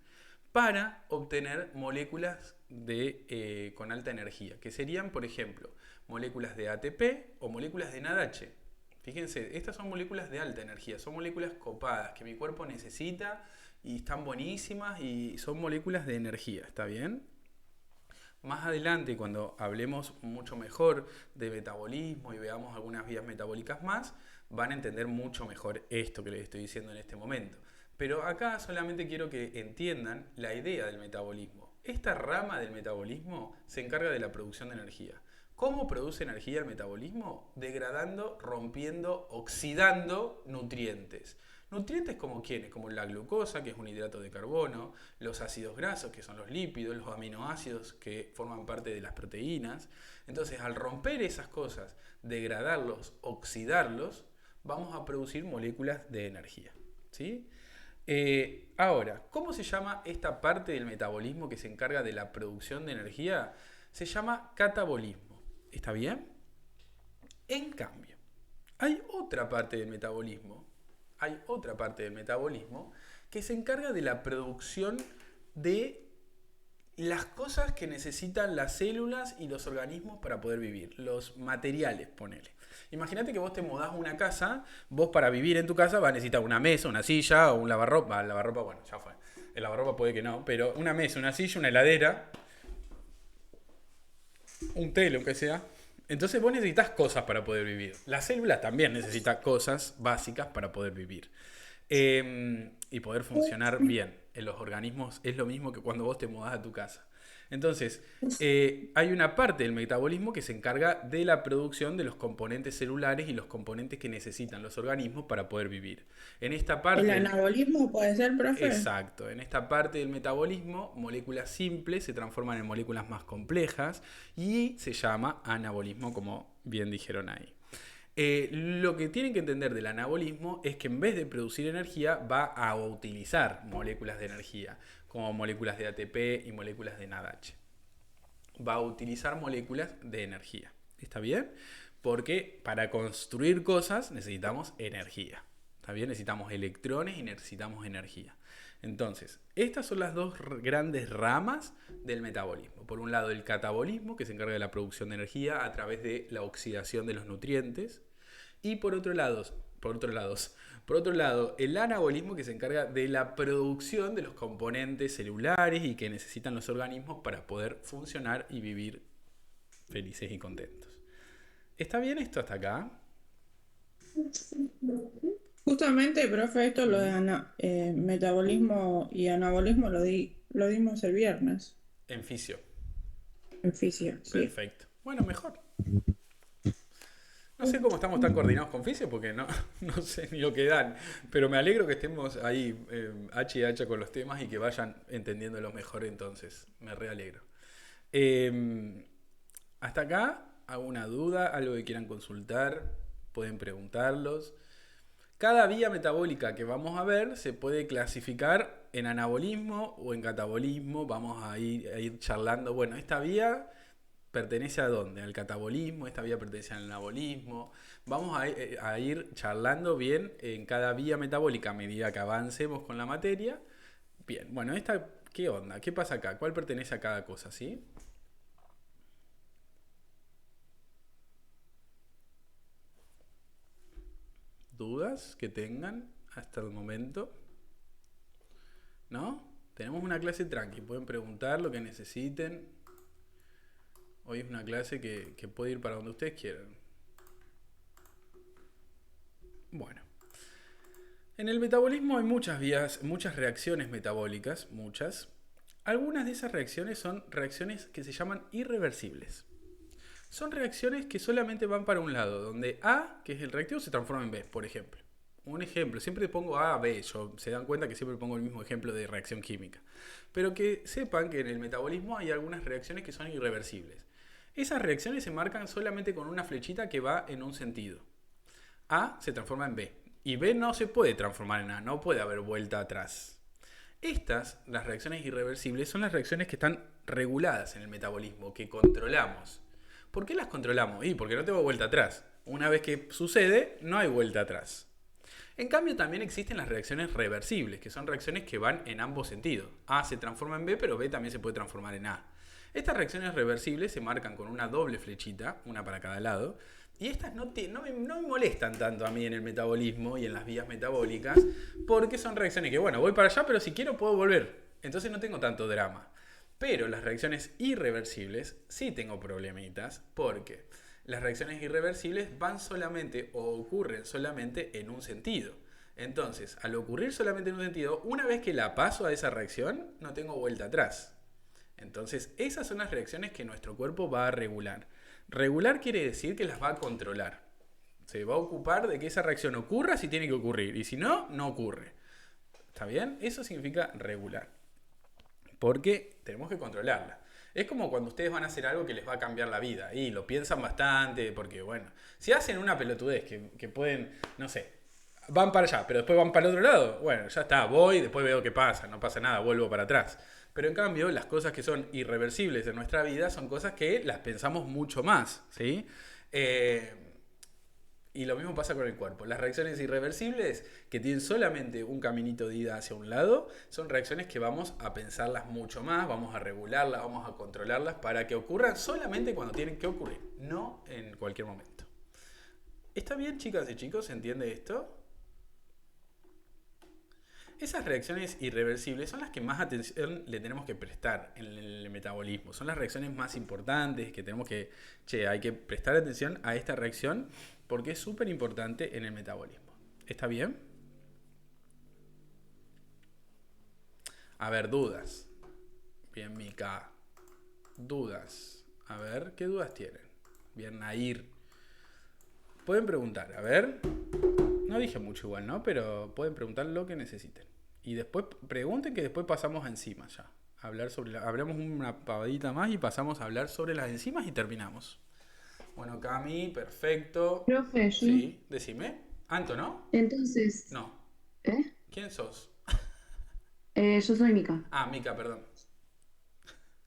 para obtener moléculas con alta energía, que serían, por ejemplo, moléculas de ATP o moléculas de NADH. Fíjense, estas son moléculas de alta energía, son moléculas copadas que mi cuerpo necesita y están buenísimas y son moléculas de energía, ¿está bien? Más adelante, cuando hablemos mucho mejor de metabolismo y veamos algunas vías metabólicas más, van a entender mucho mejor esto que les estoy diciendo en este momento. Pero acá solamente quiero que entiendan la idea del metabolismo. Esta rama del metabolismo se encarga de la producción de energía. ¿Cómo produce energía el metabolismo? Degradando, rompiendo, oxidando nutrientes. Nutrientes como ¿quiénes? Como la glucosa, que es un hidrato de carbono, los ácidos grasos, que son los lípidos, los aminoácidos, que forman parte de las proteínas. Entonces, al romper esas cosas, degradarlos, oxidarlos, vamos a producir moléculas de energía, ¿sí? Ahora, ¿cómo se llama esta parte del metabolismo que se encarga de la producción de energía? Se llama catabolismo. ¿Está bien? En cambio, hay otra parte del metabolismo que se encarga de la producción de las cosas que necesitan las células y los organismos para poder vivir, los materiales, ponele. Imagínate que vos te mudás a una casa, vos para vivir en tu casa vas a necesitar una mesa, una silla o un lavarropa. El lavarropa, bueno, ya fue. El lavarropa puede que no, pero una mesa, una silla, una heladera, un tele, aunque sea. Entonces vos necesitas cosas para poder vivir. Las células también necesitan cosas básicas para poder vivir. Y poder funcionar bien. En los organismos es lo mismo que cuando vos te mudás a tu casa. Entonces, hay una parte del metabolismo que se encarga de la producción de los componentes celulares y los componentes que necesitan los organismos para poder vivir. En esta parte... ¿El anabolismo puede ser, profe? Exacto. En esta parte del metabolismo, moléculas simples se transforman en moléculas más complejas y se llama anabolismo, como bien dijeron ahí. Lo que tienen que entender del anabolismo es que en vez de producir energía va a utilizar moléculas de energía, como moléculas de ATP y moléculas de NADH. Va a utilizar moléculas de energía. ¿Está bien? Porque para construir cosas necesitamos energía. ¿Está bien? Necesitamos electrones y necesitamos energía. Entonces, estas son las dos grandes ramas del metabolismo. Por un lado, el catabolismo, que se encarga de la producción de energía a través de la oxidación de los nutrientes. Y por otro lado, el anabolismo, que se encarga de la producción de los componentes celulares y que necesitan los organismos para poder funcionar y vivir felices y contentos. ¿Está bien esto hasta acá? Justamente, profe, esto lo de metabolismo y anabolismo lo dimos el viernes. En fisio. En fisio, sí. Perfecto. Bueno, mejor. No sé cómo estamos tan coordinados con fisio porque no sé ni lo que dan, pero me alegro que estemos ahí H y H con los temas y que vayan entendiéndolo mejor, entonces me realegro. Hasta acá, ¿alguna duda? ¿Algo que quieran consultar? Pueden preguntarlos. Cada vía metabólica que vamos a ver se puede clasificar en anabolismo o en catabolismo. Vamos a ir charlando. Bueno, esta vía pertenece a dónde? Al catabolismo, esta vía pertenece al anabolismo. Vamos a ir charlando bien en cada vía metabólica a medida que avancemos con la materia. Bien, bueno, esta, ¿qué onda? ¿Qué pasa acá? ¿Cuál pertenece a cada cosa? ¿Sí? ¿Dudas que tengan hasta el momento? ¿No? Tenemos una clase tranqui, pueden preguntar lo que necesiten. Hoy es una clase que puede ir para donde ustedes quieran. Bueno. En el metabolismo hay muchas vías, muchas reacciones metabólicas, muchas. Algunas de esas reacciones son reacciones que se llaman irreversibles. Son reacciones que solamente van para un lado, donde A, que es el reactivo, se transforma en B, por ejemplo. Un ejemplo, siempre pongo A, B, se dan cuenta que siempre pongo el mismo ejemplo de reacción química. Pero que sepan que en el metabolismo hay algunas reacciones que son irreversibles. Esas reacciones se marcan solamente con una flechita que va en un sentido. A se transforma en B. Y B no se puede transformar en A, no puede haber vuelta atrás. Las reacciones irreversibles, son las reacciones que están reguladas en el metabolismo, que controlamos. ¿Por qué las controlamos? Porque no tengo vuelta atrás. Una vez que sucede, no hay vuelta atrás. En cambio, también existen las reacciones reversibles, que son reacciones que van en ambos sentidos. A se transforma en B, pero B también se puede transformar en A. Estas reacciones reversibles se marcan con una doble flechita, una para cada lado, y estas no me molestan tanto a mí en el metabolismo y en las vías metabólicas, porque son reacciones que, bueno, voy para allá, pero si quiero puedo volver. Entonces no tengo tanto drama. Pero las reacciones irreversibles sí tengo problemitas, porque las reacciones irreversibles van solamente o ocurren solamente en un sentido. Entonces, al ocurrir solamente en un sentido, una vez que la paso a esa reacción, no tengo vuelta atrás. Entonces, esas son las reacciones que nuestro cuerpo va a regular. Regular quiere decir que las va a controlar. Se va a ocupar de que esa reacción ocurra si tiene que ocurrir, y si no, no ocurre. ¿Está bien? Eso significa regular. Porque tenemos que controlarla. Es como cuando ustedes van a hacer algo que les va a cambiar la vida y lo piensan bastante, porque bueno, si hacen una pelotudez que pueden, no sé, van para allá, pero después van para el otro lado, bueno, ya está, voy, después veo qué pasa, no pasa nada, vuelvo para atrás. Pero en cambio, las cosas que son irreversibles en nuestra vida son cosas que las pensamos mucho más, ¿sí? Y lo mismo pasa con el cuerpo. Las reacciones irreversibles, que tienen solamente un caminito de ida hacia un lado, son reacciones que vamos a pensarlas mucho más, vamos a regularlas, vamos a controlarlas para que ocurran solamente cuando tienen que ocurrir, no en cualquier momento. ¿Está bien, chicas y chicos? ¿Se entiende esto? Esas reacciones irreversibles son las que más atención le tenemos que prestar en el metabolismo. Son las reacciones más importantes que tenemos que... hay que prestar atención a esta reacción porque es súper importante en el metabolismo. ¿Está bien? A ver, dudas. Bien, Mica. Dudas. A ver, ¿qué dudas tienen? Bien, Nair. Pueden preguntar, a ver. No dije mucho igual, ¿no? Pero pueden preguntar lo que necesiten. Y después pregunten que después pasamos a enzimas ya. Hablamos una pavadita más y pasamos a hablar sobre las enzimas y terminamos. Bueno, Cami, perfecto. Profe, yo. Sí, decime. Anto, ¿no? Entonces. No. ¿Quién sos? Yo soy Mica. Ah, Mica, perdón.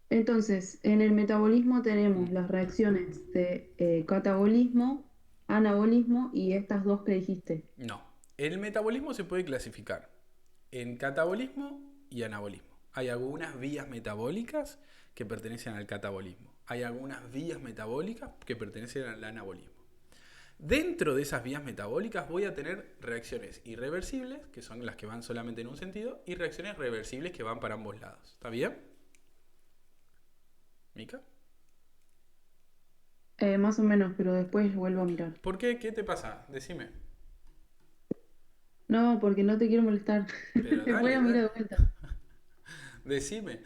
Entonces, en el metabolismo tenemos las reacciones de catabolismo, anabolismo y estas dos que dijiste. No. El metabolismo se puede clasificar en catabolismo y anabolismo. Hay algunas vías metabólicas que pertenecen al catabolismo. Hay algunas vías metabólicas que pertenecen al anabolismo. Dentro de esas vías metabólicas voy a tener reacciones irreversibles, que son las que van solamente en un sentido, y reacciones reversibles que van para ambos lados. ¿Está bien? ¿Mica? Más o menos, pero después vuelvo a mirar. ¿Por qué? ¿Qué te pasa? Decime. No, porque no te quiero molestar. Te voy a mirar de vuelta. Decime.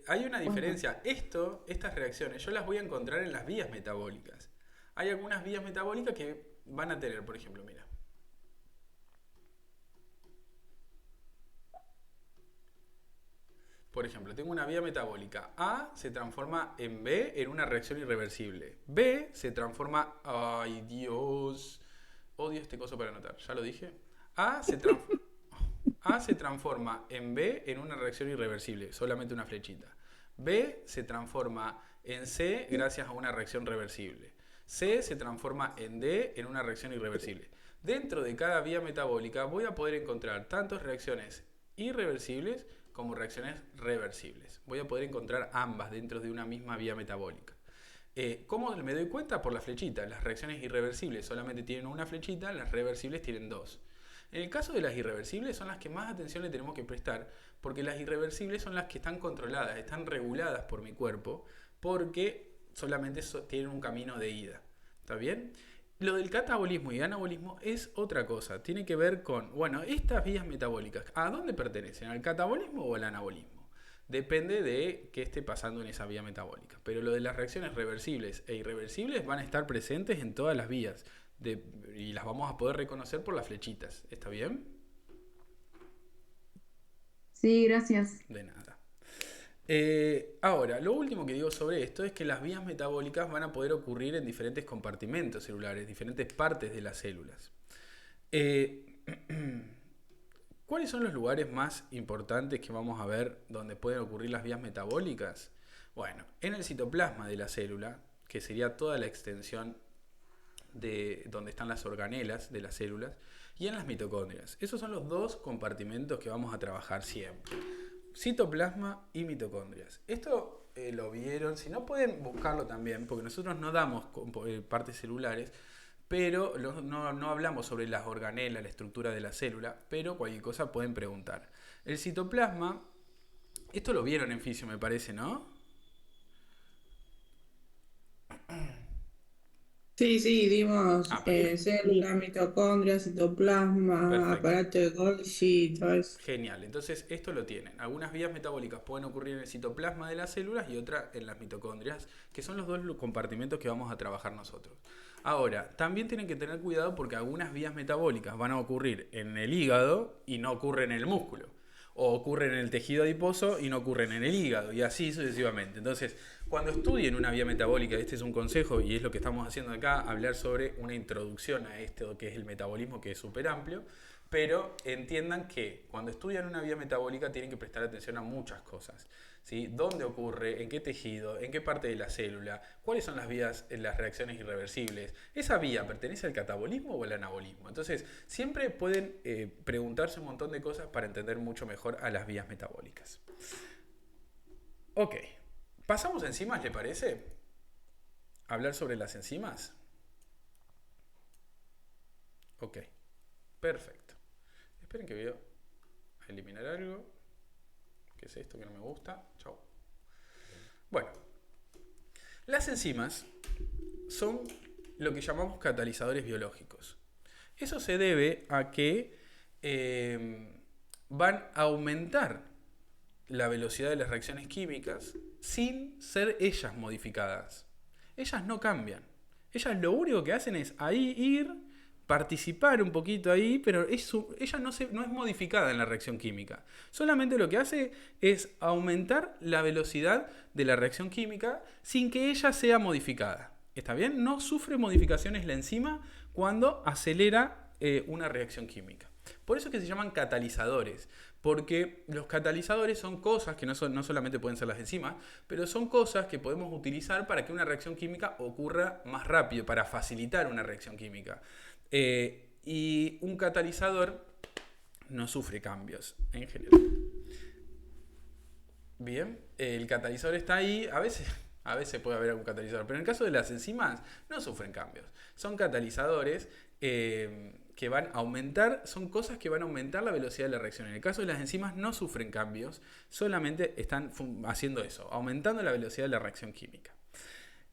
Hay una diferencia. Estas reacciones, yo las voy a encontrar en las vías metabólicas. Hay algunas vías metabólicas que van a tener, por ejemplo, mira. Por ejemplo, tengo una vía metabólica. A se transforma en B en una reacción irreversible. B se transforma... ¡Ay, Dios! Odio este coso para anotar. ¿Ya lo dije? A se transforma en B en una reacción irreversible. Solamente una flechita. B se transforma en C gracias a una reacción reversible. C se transforma en D en una reacción irreversible. Dentro de cada vía metabólica voy a poder encontrar tanto reacciones irreversibles como reacciones reversibles. Voy a poder encontrar ambas dentro de una misma vía metabólica. ¿Cómo me doy cuenta? Por la flechita. Las reacciones irreversibles solamente tienen una flechita, las reversibles tienen dos. En el caso de las irreversibles son las que más atención le tenemos que prestar, porque las irreversibles son las que están controladas, están reguladas por mi cuerpo, porque solamente tienen un camino de ida. ¿Está bien? Lo del catabolismo y anabolismo es otra cosa. Tiene que ver con, bueno, estas vías metabólicas, ¿a dónde pertenecen? ¿Al catabolismo o al anabolismo? Depende de qué esté pasando en esa vía metabólica. Pero lo de las reacciones reversibles e irreversibles van a estar presentes en todas las vías. y las vamos a poder reconocer por las flechitas. ¿Está bien? Sí, gracias. De nada. Ahora, lo último que digo sobre esto es que las vías metabólicas van a poder ocurrir en diferentes compartimentos celulares, diferentes partes de las células. ¿Cuáles son los lugares más importantes que vamos a ver donde pueden ocurrir las vías metabólicas? Bueno, en el citoplasma de la célula, que sería toda la extensión de donde están las organelas de las células, y en las mitocondrias. Esos son los dos compartimentos que vamos a trabajar siempre. Citoplasma y mitocondrias. Esto lo vieron, si no pueden buscarlo también, porque nosotros no damos partes celulares, pero no hablamos sobre las organelas, la estructura de la célula, pero cualquier cosa pueden preguntar. El citoplasma, esto lo vieron en fisio, me parece, ¿no? Sí, dimos Perfecto. células, mitocondrias, citoplasma, Perfecto. aparato de Golgi, todo eso. Genial, entonces esto lo tienen. Algunas vías metabólicas pueden ocurrir en el citoplasma de las células y otra en las mitocondrias, que son los dos compartimentos que vamos a trabajar nosotros. Ahora, también tienen que tener cuidado porque algunas vías metabólicas van a ocurrir en el hígado y no ocurren en el músculo. O ocurren en el tejido adiposo y no ocurren en el hígado, y así sucesivamente. Entonces, cuando estudien una vía metabólica, este es un consejo y es lo que estamos haciendo acá, hablar sobre una introducción a esto que es el metabolismo, que es súper amplio, pero entiendan que cuando estudian una vía metabólica tienen que prestar atención a muchas cosas, ¿sí? ¿Dónde ocurre? ¿En qué tejido? ¿En qué parte de la célula? ¿Cuáles son las vías en las reacciones irreversibles? ¿Esa vía pertenece al catabolismo o al anabolismo? Entonces, siempre pueden preguntarse un montón de cosas para entender mucho mejor a las vías metabólicas. Ok, pasamos a enzimas, ¿le parece? ¿Hablar sobre las enzimas? Ok, perfecto. Esperen que voy a eliminar algo. ¿Qué es esto que no me gusta? Chau. Bueno, las enzimas son lo que llamamos catalizadores biológicos. Eso se debe a que van a aumentar la velocidad de las reacciones químicas sin ser ellas modificadas. Ellas no cambian. Ellas lo único que hacen es ahí ir, participar un poquito ahí, pero ella no es modificada en la reacción química. Solamente lo que hace es aumentar la velocidad de la reacción química sin que ella sea modificada. ¿Está bien? No sufre modificaciones la enzima cuando acelera una reacción química. Por eso es que se llaman catalizadores, porque los catalizadores son cosas que no solamente pueden ser las enzimas, pero son cosas que podemos utilizar para que una reacción química ocurra más rápido, para facilitar una reacción química. Y un catalizador no sufre cambios en general. Bien, el catalizador está ahí, a veces puede haber algún catalizador, pero en el caso de las enzimas no sufren cambios. Son catalizadores que van a aumentar, son cosas que van a aumentar la velocidad de la reacción. En el caso de las enzimas no sufren cambios, solamente están haciendo eso, aumentando la velocidad de la reacción química.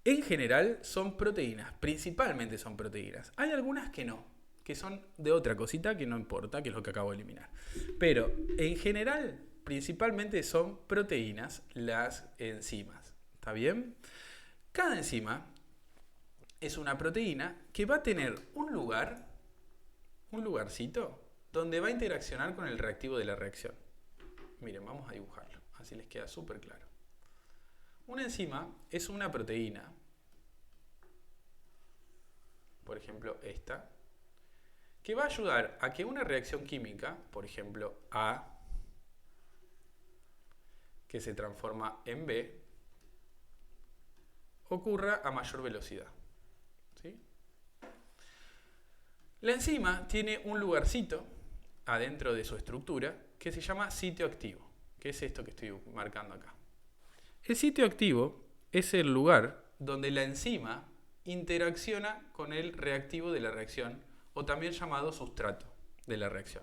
En general son proteínas, principalmente son proteínas. Hay algunas que no, que son de otra cosita que no importa, que es lo que acabo de eliminar. Pero en general, principalmente son proteínas las enzimas. ¿Está bien? Cada enzima es una proteína que va a tener un lugarcito, donde va a interaccionar con el reactivo de la reacción. Miren, vamos a dibujarlo, así les queda súper claro. Una enzima es una proteína, por ejemplo esta, que va a ayudar a que una reacción química, por ejemplo A, que se transforma en B, ocurra a mayor velocidad. ¿Sí? La enzima tiene un lugarcito adentro de su estructura que se llama sitio activo, que es esto que estoy marcando acá. El sitio activo es el lugar donde la enzima interacciona con el reactivo de la reacción, o también llamado sustrato de la reacción.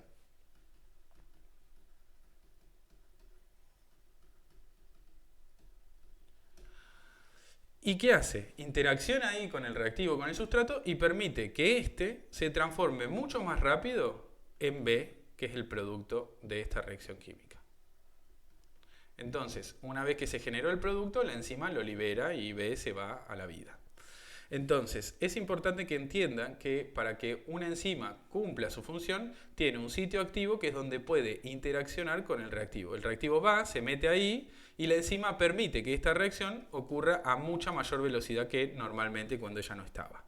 ¿Y qué hace? Interacciona ahí con el reactivo, con el sustrato, y permite que éste se transforme mucho más rápido en B, que es el producto de esta reacción química. Entonces, una vez que se generó el producto, la enzima lo libera y B se va a la vida. Entonces, es importante que entiendan que para que una enzima cumpla su función, tiene un sitio activo que es donde puede interaccionar con el reactivo. El reactivo va, se mete ahí y la enzima permite que esta reacción ocurra a mucha mayor velocidad que normalmente cuando ella no estaba.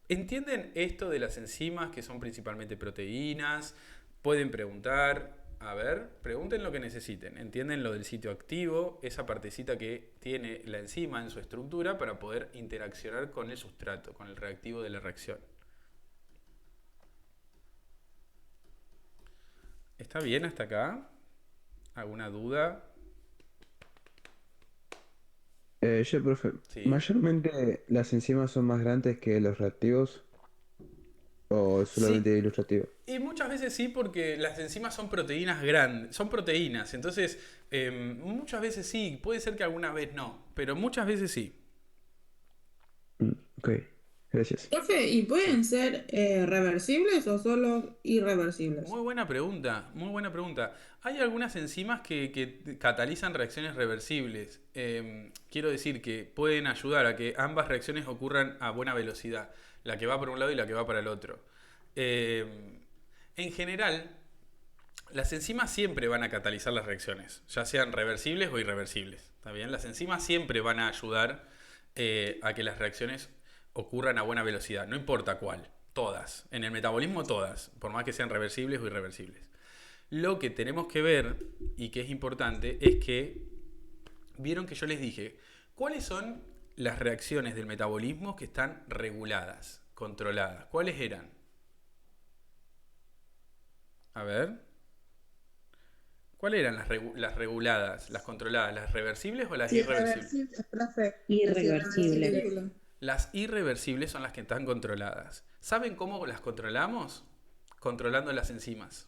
¿Entienden esto de las enzimas que son principalmente proteínas? Pueden preguntar. A ver, pregunten lo que necesiten. ¿Entienden lo del sitio activo? Esa partecita que tiene la enzima en su estructura para poder interaccionar con el sustrato, con el reactivo de la reacción. ¿Está bien hasta acá? ¿Alguna duda? Yo, profe, Sí. mayormente las enzimas son más grandes que los reactivos o Sí, solamente ilustrativo. y muchas veces sí, porque las enzimas son proteínas grandes, son proteínas, entonces muchas veces sí, puede ser que alguna vez no, pero muchas veces sí. Ok, gracias. Profe, ¿y pueden ser reversibles o solo irreversibles? Muy buena pregunta, muy buena pregunta. Hay algunas enzimas que catalizan reacciones reversibles. Quiero decir que pueden ayudar a que ambas reacciones ocurran a buena velocidad, la que va para un lado y la que va para el otro. En general, las enzimas siempre van a catalizar las reacciones, ya sean reversibles o irreversibles. ¿Está bien? Las enzimas siempre van a ayudar a que las reacciones ocurran a buena velocidad, no importa cuál, todas. En el metabolismo todas, por más que sean reversibles o irreversibles. Lo que tenemos que ver, y que es importante, es que, vieron que yo les dije, ¿cuáles son las reacciones del metabolismo que están reguladas, controladas? ¿Cuáles eran? A ver. ¿Cuáles eran las reguladas, las controladas, las reversibles o las irreversibles? Irreversible, profe. Irreversible. Las irreversibles son las que están controladas. ¿Saben cómo las controlamos? Controlando las enzimas.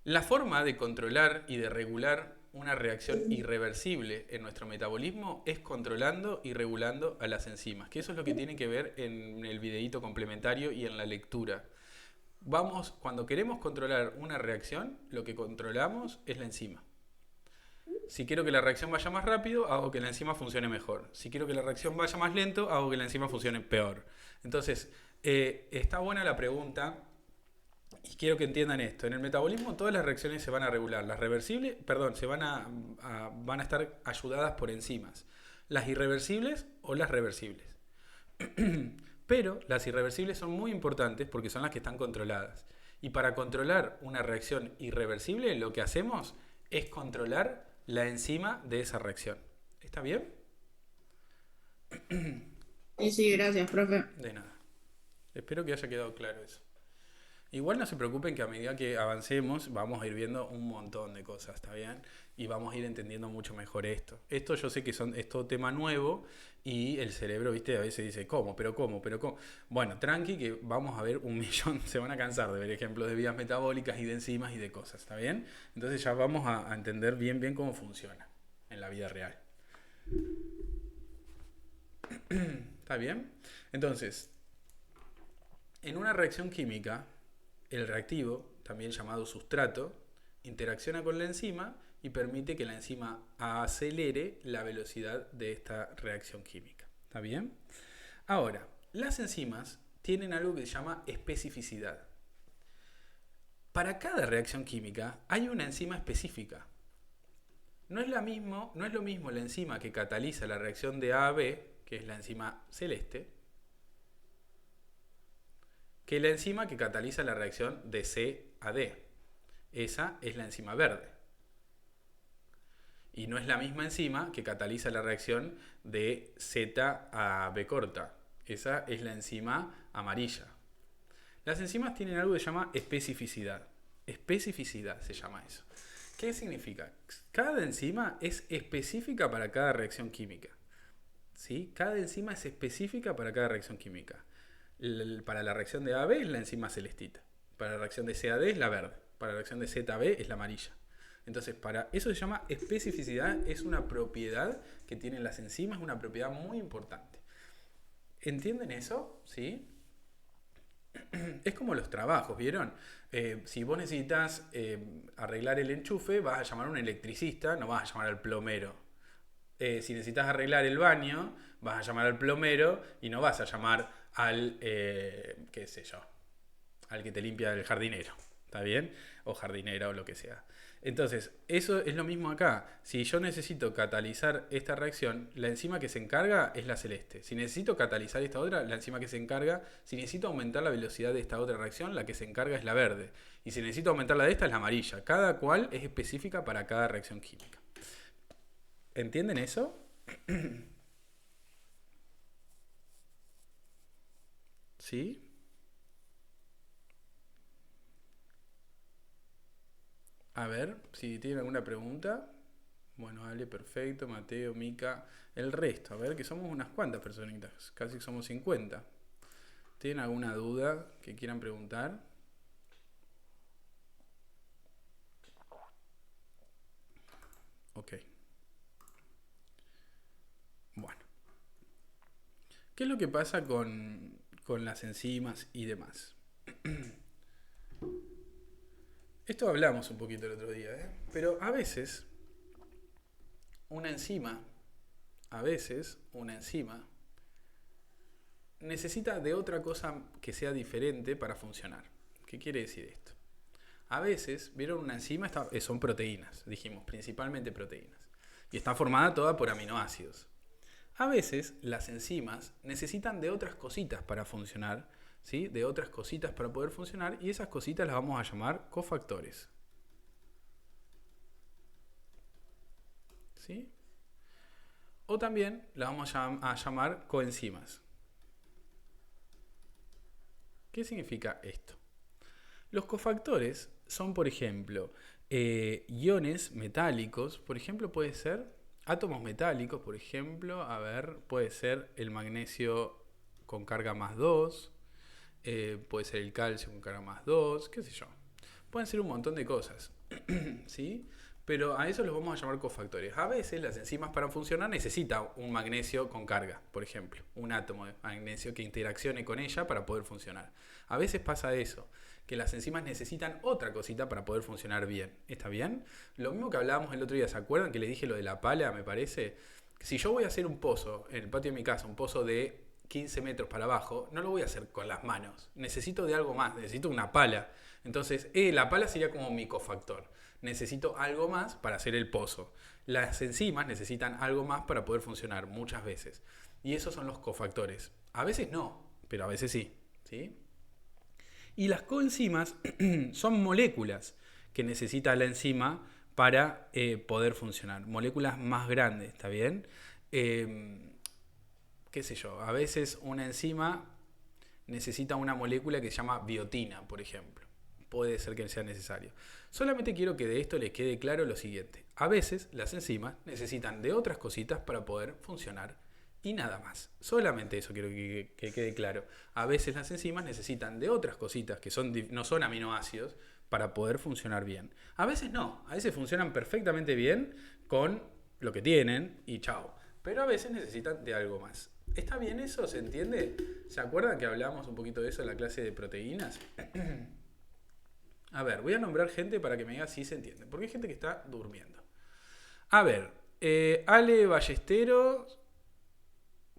La forma de controlar y de regular una reacción irreversible en nuestro metabolismo es controlando y regulando a las enzimas, que eso es lo que tienen que ver en el videíto complementario y en la lectura. Cuando queremos controlar una reacción, lo que controlamos es la enzima. Si quiero que la reacción vaya más rápido, hago que la enzima funcione mejor. Si quiero que la reacción vaya más lento, hago que la enzima funcione peor. Entonces, está buena la pregunta y quiero que entiendan esto. En el metabolismo todas las reacciones se van a regular. Las reversibles, perdón, van a estar ayudadas por enzimas. Las irreversibles o las reversibles. Pero las irreversibles son muy importantes porque son las que están controladas. Y para controlar una reacción irreversible, lo que hacemos es controlar la enzima de esa reacción. ¿Está bien? Sí, gracias, profe. De nada. Espero que haya quedado claro eso. Igual no se preocupen que a medida que avancemos vamos a ir viendo un montón de cosas, ¿está bien? Y vamos a ir entendiendo mucho mejor esto. Esto yo sé que es todo tema nuevo y el cerebro, viste, a veces dice, ¿cómo? ¿Pero cómo? ¿Pero cómo? Bueno, tranqui que vamos a ver un millón, se van a cansar de ver ejemplos de vías metabólicas y de enzimas y de cosas, ¿está bien? Entonces ya vamos a entender bien cómo funciona en la vida real. ¿Está bien? Entonces, en una reacción química, el reactivo, también llamado sustrato, interacciona con la enzima y permite que la enzima acelere la velocidad de esta reacción química. ¿Está bien? Ahora, las enzimas tienen algo que se llama especificidad. Para cada reacción química hay una enzima específica. No es lo mismo la enzima que cataliza la reacción de A a B, que es la enzima celeste, que la enzima que cataliza la reacción de C a D. Esa es la enzima verde. Y no es la misma enzima que cataliza la reacción de Z a B corta. Esa es la enzima amarilla. Las enzimas tienen algo que se llama especificidad. Especificidad se llama eso. ¿Qué significa? Cada enzima es específica para cada reacción química. ¿Sí? Cada enzima es específica para cada reacción química. Para la reacción de AB es la enzima celestita. Para la reacción de CAD es la verde. Para la reacción de ZB es la amarilla. Entonces, para eso se llama especificidad. Es una propiedad que tienen las enzimas, una propiedad muy importante. ¿Entienden eso? ¿Sí? Es como los trabajos, ¿vieron? Si vos necesitas arreglar el enchufe, vas a llamar a un electricista, no vas a llamar al plomero. Si necesitas arreglar el baño, vas a llamar al plomero y no vas a llamar al, qué sé yo, al que te limpia el jardinero, ¿está bien? O jardinera o lo que sea. Entonces, eso es lo mismo acá. Si yo necesito catalizar esta reacción, la enzima que se encarga es la celeste. Si necesito catalizar esta otra, la enzima que se encarga, si necesito aumentar la velocidad de esta otra reacción, la que se encarga es la verde. Y si necesito aumentar la de esta, es la amarilla. Cada cual es específica para cada reacción química. ¿Entienden eso? ¿Sí? A ver, si tienen alguna pregunta. Bueno, Ale, perfecto. Mateo, Mica, el resto. A ver, que somos unas cuantas personitas. Casi somos 50. ¿Tienen alguna duda que quieran preguntar? Ok. Bueno. ¿Qué es lo que pasa con las enzimas y demás? Esto hablamos un poquito el otro día, ¿eh? Pero a veces una enzima necesita de otra cosa que sea diferente para funcionar. ¿Qué quiere decir esto? A veces, ¿vieron una enzima? Son proteínas, dijimos, principalmente proteínas. Y está formada toda por aminoácidos. A veces las enzimas necesitan de otras cositas para funcionar, ¿sí? De otras cositas para poder funcionar, y esas cositas las vamos a llamar cofactores. ¿Sí? O también las vamos a llamar coenzimas. ¿Qué significa esto? Los cofactores son, por ejemplo, iones metálicos. Por ejemplo, puede ser átomos metálicos, por ejemplo. A ver, puede ser el magnesio con carga más 2. Puede ser el calcio con carga más 2. Qué sé yo. Pueden ser un montón de cosas. ¿Sí? Pero a eso los vamos a llamar cofactores. A veces las enzimas para funcionar necesitan un magnesio con carga, por ejemplo. Un átomo de magnesio que interaccione con ella para poder funcionar. A veces pasa eso, que las enzimas necesitan otra cosita para poder funcionar bien. ¿Está bien? Lo mismo que hablábamos el otro día, ¿se acuerdan que les dije lo de la pala, me parece? Si yo voy a hacer un pozo, en el patio de mi casa, un pozo de 15 metros para abajo, no lo voy a hacer con las manos. Necesito de algo más, necesito una pala. Entonces, la pala sería como mi cofactor. Necesito algo más para hacer el pozo. Las enzimas necesitan algo más para poder funcionar muchas veces. Y esos son los cofactores. A veces no, pero a veces sí. ¿Sí? Y las coenzimas son moléculas que necesita la enzima para poder funcionar. Moléculas más grandes, ¿está bien? Qué sé yo, a veces una enzima necesita una molécula que se llama biotina, por ejemplo. Puede ser que sea necesario. Solamente quiero que de esto les quede claro lo siguiente. A veces las enzimas necesitan de otras cositas para poder funcionar y nada más. Solamente eso quiero que quede claro. A veces las enzimas necesitan de otras cositas que no son aminoácidos para poder funcionar bien. A veces no. A veces funcionan perfectamente bien con lo que tienen y chao. Pero a veces necesitan de algo más. ¿Está bien eso? ¿Se entiende? ¿Se acuerdan que hablábamos un poquito de eso en la clase de proteínas? A ver, voy a nombrar gente para que me diga si se entiende. Porque hay gente que está durmiendo. A ver, Ale Ballesteros,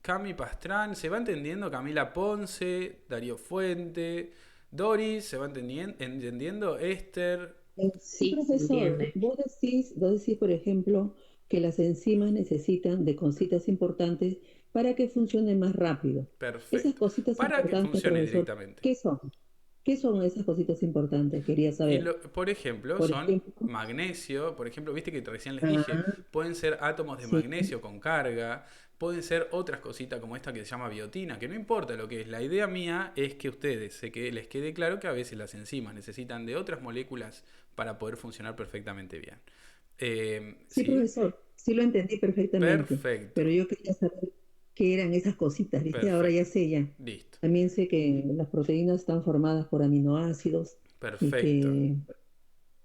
Cami Pastrán, ¿se va entendiendo? Camila Ponce, Darío Fuente, Doris, ¿se va entendiendo? Esther. Sí, profesor, vos decís, por ejemplo, que las enzimas necesitan de cositas importantes para que funcionen más rápido. Perfecto. Esas cositas para importantes, que funcione profesor, directamente. ¿qué son? ¿Qué son esas cositas importantes? Quería saber. Por ejemplo, son magnesio, por ejemplo, viste que recién les dije, pueden ser átomos de magnesio con carga, pueden ser otras cositas como esta que se llama biotina, que no importa lo que es. La idea mía es que ustedes les quede claro que a veces las enzimas necesitan de otras moléculas para poder funcionar perfectamente bien. Sí, profesor, sí lo entendí perfectamente. Perfecto. Pero yo quería saber qué eran esas cositas, ¿viste? Perfecto. Ahora ya sé ya. Listo. También sé que las proteínas están formadas por aminoácidos. Perfecto. Y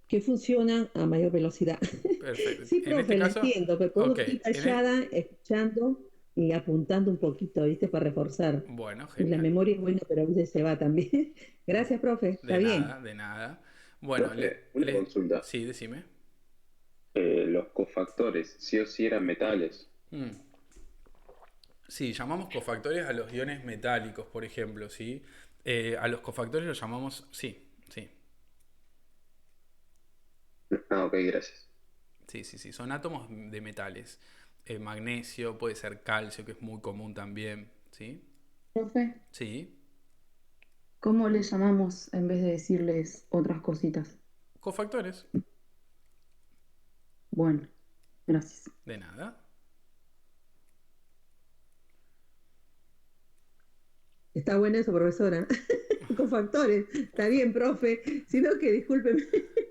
que funcionan a mayor velocidad. Perfecto. Sí, profe, este lo caso, entiendo, pero puedo okay. estar callada, escuchando y apuntando un poquito, ¿viste? Para reforzar. Bueno, Y la genial. memoria es buena, pero a veces se va también. Gracias, profe. Está bien. De nada. Bueno, Profe, una consulta. Sí, decime. Los cofactores, sí o sí eran metales. Mm. Sí, llamamos cofactores a los iones metálicos, por ejemplo, ¿sí? A los cofactores los llamamos... Sí, sí. Ah, ok, gracias. Sí, sí, sí. Son átomos de metales. Magnesio, puede ser calcio, que es muy común también, ¿sí? Profe, Sí. ¿cómo le llamamos en vez de decirles otras cositas? Cofactores. Bueno, gracias. De nada. Está bueno eso, profesora. Cofactores. Está bien, profe. Sino que, discúlpeme,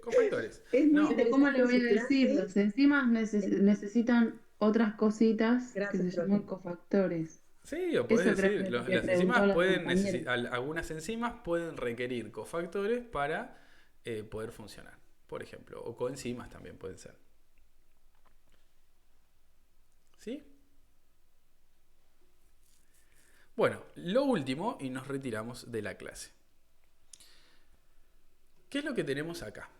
Cofactores. es muy No. Este, ¿cómo le voy a interesante su decir? clase. Los enzimas necesitan otras cositas que Gracias, se llaman profe. cofactores. Sí, o podés Eso creo que decir, es lo que las preguntó enzimas la pueden compañera. algunas enzimas pueden requerir cofactores para poder funcionar, por ejemplo, o coenzimas también pueden ser. ¿Sí? Bueno, lo último y nos retiramos de la clase. ¿Qué es lo que tenemos acá?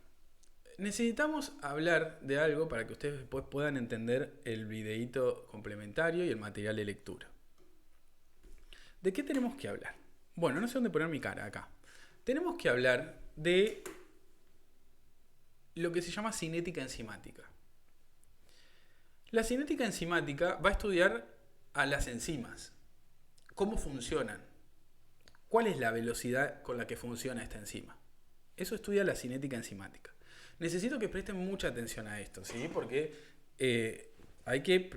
Necesitamos hablar de algo para que ustedes después puedan entender el videíto complementario y el material de lectura. ¿De qué tenemos que hablar? Bueno, no sé dónde poner mi cara acá. Tenemos que hablar de lo que se llama cinética enzimática. La cinética enzimática va a estudiar a las enzimas. ¿Cómo funcionan? ¿Cuál es la velocidad con la que funciona esta enzima? Eso estudia la cinética enzimática. Necesito que presten mucha atención a esto, ¿sí? Porque hay que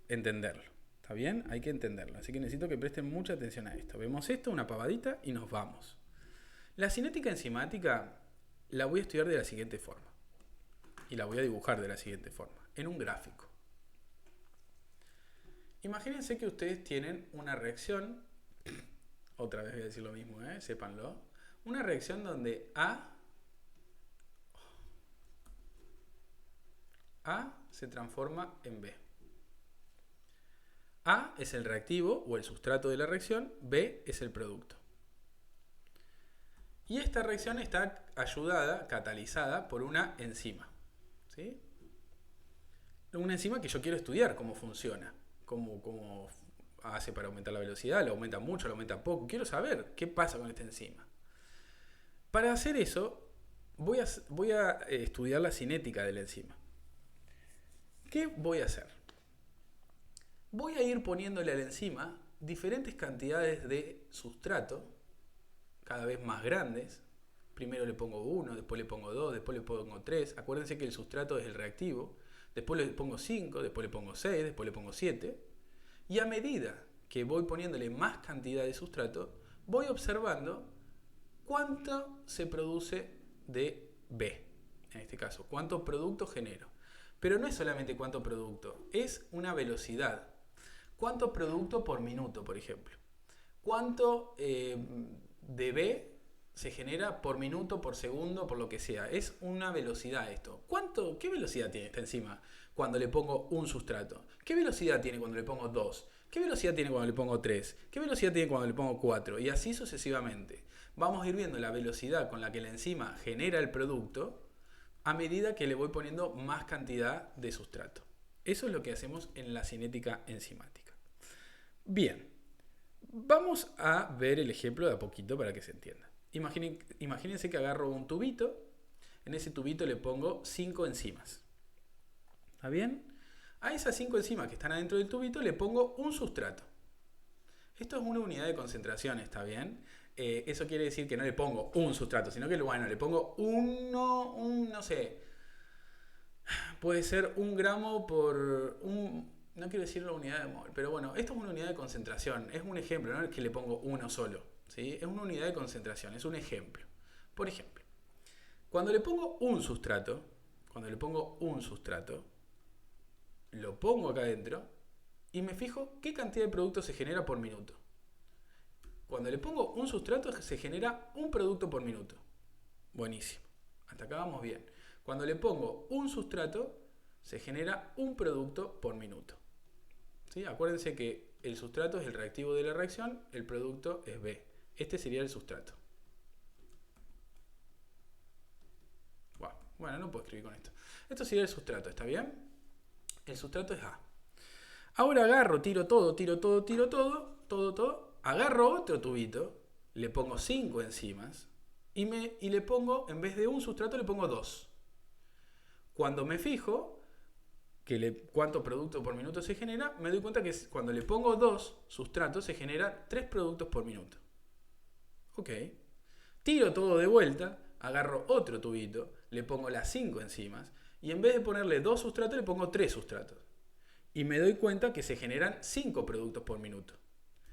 entenderlo. ¿Está bien? Hay que entenderlo. Así que necesito que presten mucha atención a esto. Vemos esto, una pavadita y nos vamos. La cinética enzimática la voy a estudiar de la siguiente forma. Y la voy a dibujar de la siguiente forma. En un gráfico. Imagínense que ustedes tienen una reacción. Otra vez voy a decir lo mismo, sépanlo. Una reacción donde A se transforma en B. A es el reactivo o el sustrato de la reacción, B es el producto. Y esta reacción está ayudada, catalizada por una enzima. ¿Sí? Una enzima que yo quiero estudiar cómo funciona, cómo hace para aumentar la velocidad, la aumenta mucho, la aumenta poco. Quiero saber qué pasa con esta enzima. Para hacer eso, voy a estudiar la cinética de la enzima. ¿Qué voy a hacer? Voy a ir poniéndole a la enzima diferentes cantidades de sustrato, cada vez más grandes. Primero le pongo 1, después le pongo 2, después le pongo 3. Acuérdense que el sustrato es el reactivo. Después le pongo 5, después le pongo 6, después le pongo 7. Y a medida que voy poniéndole más cantidad de sustrato, voy observando cuánto se produce de B. En este caso, cuánto producto genero. Pero no es solamente cuánto producto, es una velocidad. ¿Cuánto producto por minuto, por ejemplo? ¿Cuánto de B se genera por minuto, por segundo, por lo que sea? Es una velocidad esto. ¿Qué velocidad tiene esta enzima cuando le pongo un sustrato? ¿Qué velocidad tiene cuando le pongo 2? ¿Qué velocidad tiene cuando le pongo 3? ¿Qué velocidad tiene cuando le pongo 4? Y así sucesivamente. Vamos a ir viendo la velocidad con la que la enzima genera el producto a medida que le voy poniendo más cantidad de sustrato. Eso es lo que hacemos en la cinética enzimática. Bien, vamos a ver el ejemplo de a poquito para que se entienda. Imagínense que agarro un tubito, en ese tubito le pongo 5 enzimas. ¿Está bien? A esas 5 enzimas que están adentro del tubito le pongo un sustrato. Esto es una unidad de concentración, ¿está bien? Eso quiere decir que no le pongo un sustrato, sino que le pongo no sé, puede ser 1 gramo por no quiero decir la unidad de mol, pero bueno, esto es una unidad de concentración, es un ejemplo, no es que le pongo uno solo, ¿sí? Es una unidad de concentración, es un ejemplo. Por ejemplo, cuando le pongo un sustrato, lo pongo acá adentro y me fijo qué cantidad de producto se genera por minuto. Cuando le pongo un sustrato se genera un producto por minuto. Buenísimo. Hasta acá vamos bien. Cuando le pongo un sustrato se genera un producto por minuto. ¿Sí? Acuérdense que el sustrato es el reactivo de la reacción, el producto es B. Este sería el sustrato. Bueno, no puedo escribir con esto. Esto sería el sustrato, ¿está bien? El sustrato es A. Ahora agarro, tiro todo, agarro otro tubito, le pongo 5 enzimas y le pongo, en vez de un sustrato, le pongo 2. Cuando me fijo cuánto producto por minuto se genera, me doy cuenta que cuando le pongo 2 sustratos se genera 3 productos por minuto. Ok. Tiro todo de vuelta, agarro otro tubito, le pongo las 5 enzimas y en vez de ponerle 2 sustratos le pongo 3 sustratos. Y me doy cuenta que se generan 5 productos por minuto.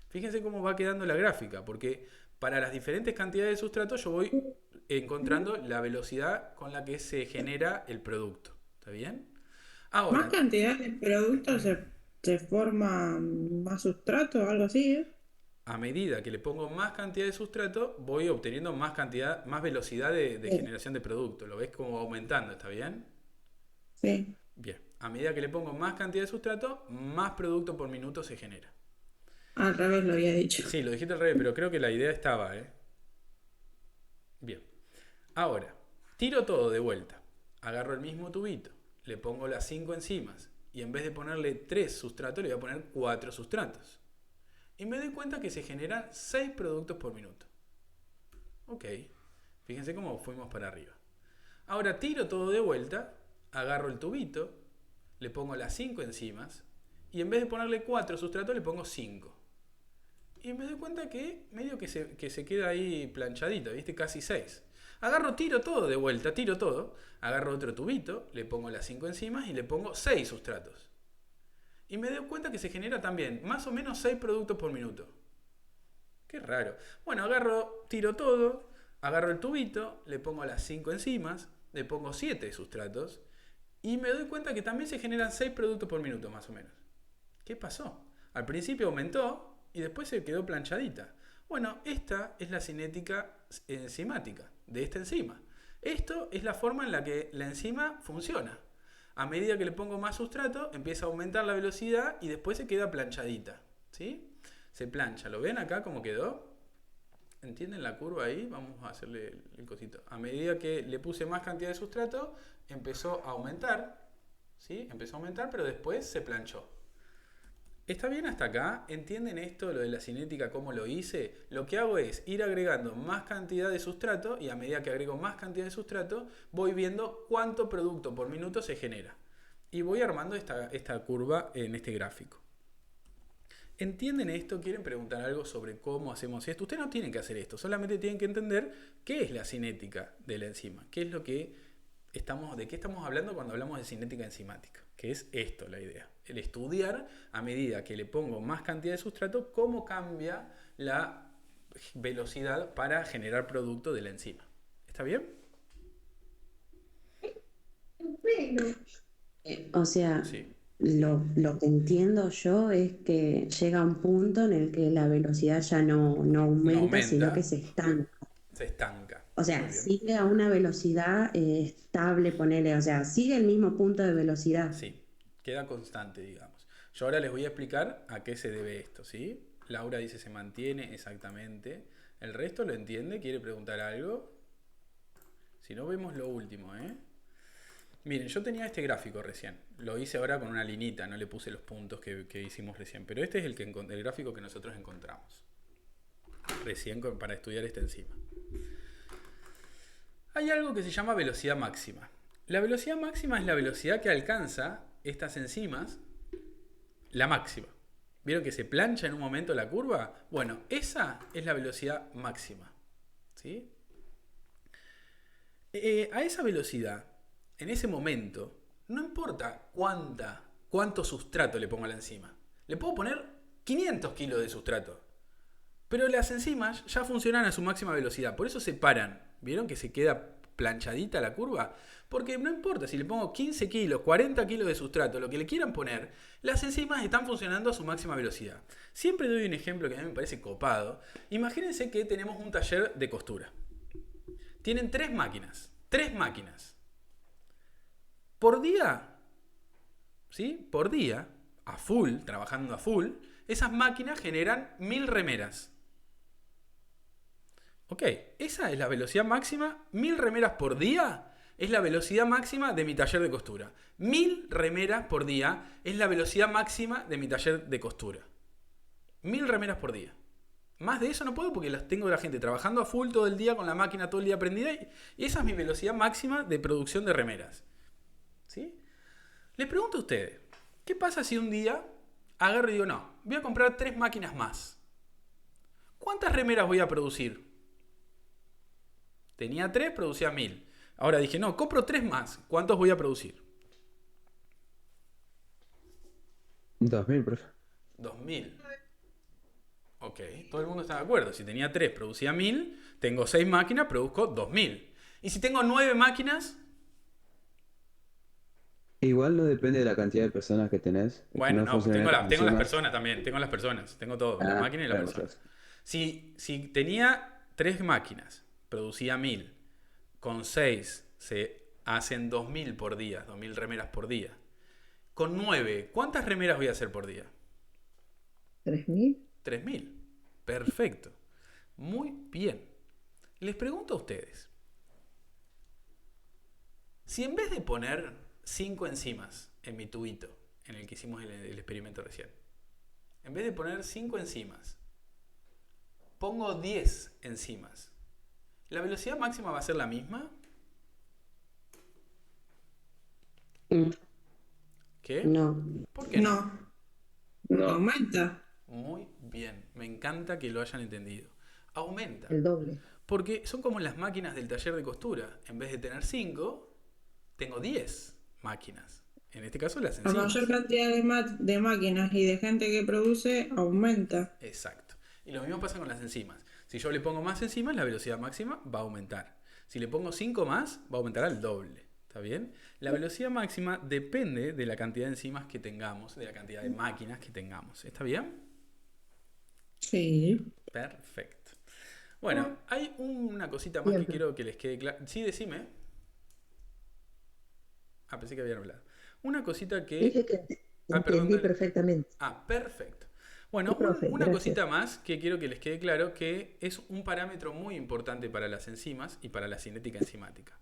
Fíjense cómo va quedando la gráfica, porque para las diferentes cantidades de sustratos yo voy encontrando la velocidad con la que se genera el producto. ¿Está bien? Ahora, Más cantidad de productos se forma más sustrato o algo así, ¿eh? a medida que le pongo más cantidad de sustrato, voy obteniendo más velocidad de Sí. generación de producto. ¿Lo ves como aumentando? ¿Está bien? Sí. Bien. A medida que le pongo más cantidad de sustrato, más producto por minuto se genera. Al revés lo había dicho. Sí, lo dijiste al revés, pero creo que la idea estaba, ¿eh? Bien. Ahora, tiro todo de vuelta. Agarro el mismo tubito, le pongo las 5 enzimas y en vez de ponerle 3 sustratos, le voy a poner 4 sustratos. Y me doy cuenta que se generan 6 productos por minuto. Ok. Fíjense cómo fuimos para arriba. Ahora tiro todo de vuelta, agarro el tubito, le pongo las 5 enzimas y en vez de ponerle 4 sustratos le pongo 5. Y me doy cuenta que medio que se queda ahí planchadito, ¿viste? Casi 6. Agarro, tiro todo de vuelta, agarro otro tubito, le pongo las 5 enzimas y le pongo 6 sustratos. Y me doy cuenta que se genera también más o menos 6 productos por minuto. Qué raro. Bueno, agarro, tiro todo, agarro el tubito, le pongo las 5 enzimas, le pongo 7 sustratos y me doy cuenta que también se generan 6 productos por minuto más o menos. ¿Qué pasó? Al principio aumentó y después se quedó planchadita. Bueno, esta es la cinética enzimática de esta enzima. Esto es la forma en la que la enzima funciona. A medida que le pongo más sustrato, empieza a aumentar la velocidad y después se queda planchadita. ¿Sí? Se plancha. ¿Lo ven acá cómo quedó? ¿Entienden la curva ahí? Vamos a hacerle el cosito. A medida que le puse más cantidad de sustrato, empezó a aumentar. ¿Sí? Empezó a aumentar, pero después se planchó. ¿Está bien hasta acá? ¿Entienden esto, lo de la cinética, cómo lo hice? Lo que hago es ir agregando más cantidad de sustrato y a medida que agrego más cantidad de sustrato voy viendo cuánto producto por minuto se genera. Y voy armando esta curva en este gráfico. ¿Entienden esto? ¿Quieren preguntar algo sobre cómo hacemos esto? Ustedes no tienen que hacer esto, solamente tienen que entender qué es la cinética de la enzima. ¿Qué es lo que de qué estamos hablando cuando hablamos de cinética enzimática? Que es esto la idea. El estudiar a medida que le pongo más cantidad de sustrato, cómo cambia la velocidad para generar producto de la enzima. ¿Está bien? O sea, Sí. lo que entiendo yo es que llega un punto en el que la velocidad ya no aumenta, sino que se estanca. Se estanca. O sea, sigue a una velocidad estable, ponele, o sea, sigue el mismo punto de velocidad. Sí, queda constante, digamos. Yo ahora les voy a explicar a qué se debe esto, ¿sí? Laura dice se mantiene exactamente. ¿El resto lo entiende? ¿Quiere preguntar algo? Si no, vemos lo último, ¿eh? Miren, yo tenía este gráfico recién. Lo hice ahora con una linita, no le puse los puntos que hicimos recién. Pero este es el gráfico que nosotros encontramos recién para estudiar esta enzima. Hay algo que se llama velocidad máxima. La velocidad máxima es la velocidad que alcanza estas enzimas, la máxima. ¿Vieron que se plancha en un momento la curva? Bueno, esa es la velocidad máxima. ¿Sí? A esa velocidad, en ese momento, no importa cuánto sustrato le pongo a la enzima. Le puedo poner 500 kilos de sustrato. Pero las enzimas ya funcionan a su máxima velocidad. Por eso se paran. ¿Vieron que se queda planchadita la curva? Porque no importa si le pongo 15 kilos, 40 kilos de sustrato, lo que le quieran poner, las enzimas están funcionando a su máxima velocidad. Siempre doy un ejemplo que a mí me parece copado. Imagínense que tenemos un taller de costura. Tienen 3 máquinas. 3 máquinas. Por día, ¿sí? Por día, a full, trabajando a full, esas máquinas generan 1000 remeras. Ok, esa es la velocidad máxima, 1000 remeras por día es la velocidad máxima de mi taller de costura. 1000 remeras por día es la velocidad máxima de mi taller de costura. 1000 remeras por día. Más de eso no puedo porque las tengo la gente trabajando a full todo el día con la máquina todo el día prendida y esa es mi velocidad máxima de producción de remeras. ¿Sí? Les pregunto a ustedes, ¿qué pasa si un día agarro y digo, no, voy a comprar 3 máquinas más? ¿Cuántas remeras voy a producir? Tenía 3, producía 1000. Ahora dije, no, compro 3 más. ¿Cuántos voy a producir? 2000, profe. 2000. Ok, todo el mundo está de acuerdo. Si tenía 3, producía 1000. Tengo 6 máquinas, produzco 2000. Y si tengo 9 máquinas... Igual no depende de la cantidad de personas que tenés. Bueno, No no, tengo las funcionan personas también. Tengo las personas. Tengo todo. La máquina y la claro, persona. claro. Si tenía 3 máquinas, producía 1000. Con 6 se hacen 2000 por día. 2000 remeras por día. Con 9, ¿cuántas remeras voy a hacer por día? 3000. 3000. Perfecto. Muy bien. Les pregunto a ustedes. Si en vez de poner 5 enzimas en mi tubito, en el que hicimos el experimento recién, en vez de poner 5 enzimas, pongo 10 enzimas, ¿la velocidad máxima va a ser la misma? ¿Qué? No. ¿Por qué no? No. Aumenta. Muy bien. Me encanta que lo hayan entendido. Aumenta. El doble. Porque son como las máquinas del taller de costura. En vez de tener 5, tengo 10 máquinas. En este caso las A enzimas. mayor cantidad de máquinas y de gente que produce, aumenta. Exacto. Y lo mismo pasa con las enzimas. Si yo le pongo más enzimas, la velocidad máxima va a aumentar. Si le pongo 5 más, va a aumentar al doble. ¿Está bien? La velocidad máxima depende de la cantidad de enzimas que tengamos, de la cantidad de máquinas que tengamos. ¿Está bien? Sí. Perfecto. Bueno, hay una cosita más que quiero que les quede claro. Sí, decime. Ah, pensé que habían hablado. Una cosita que... Dije que entendí perfectamente. Ah, perfecto. Bueno, profe, una gracias. cosita más que quiero que les quede claro, que es un parámetro muy importante para las enzimas y para la cinética enzimática.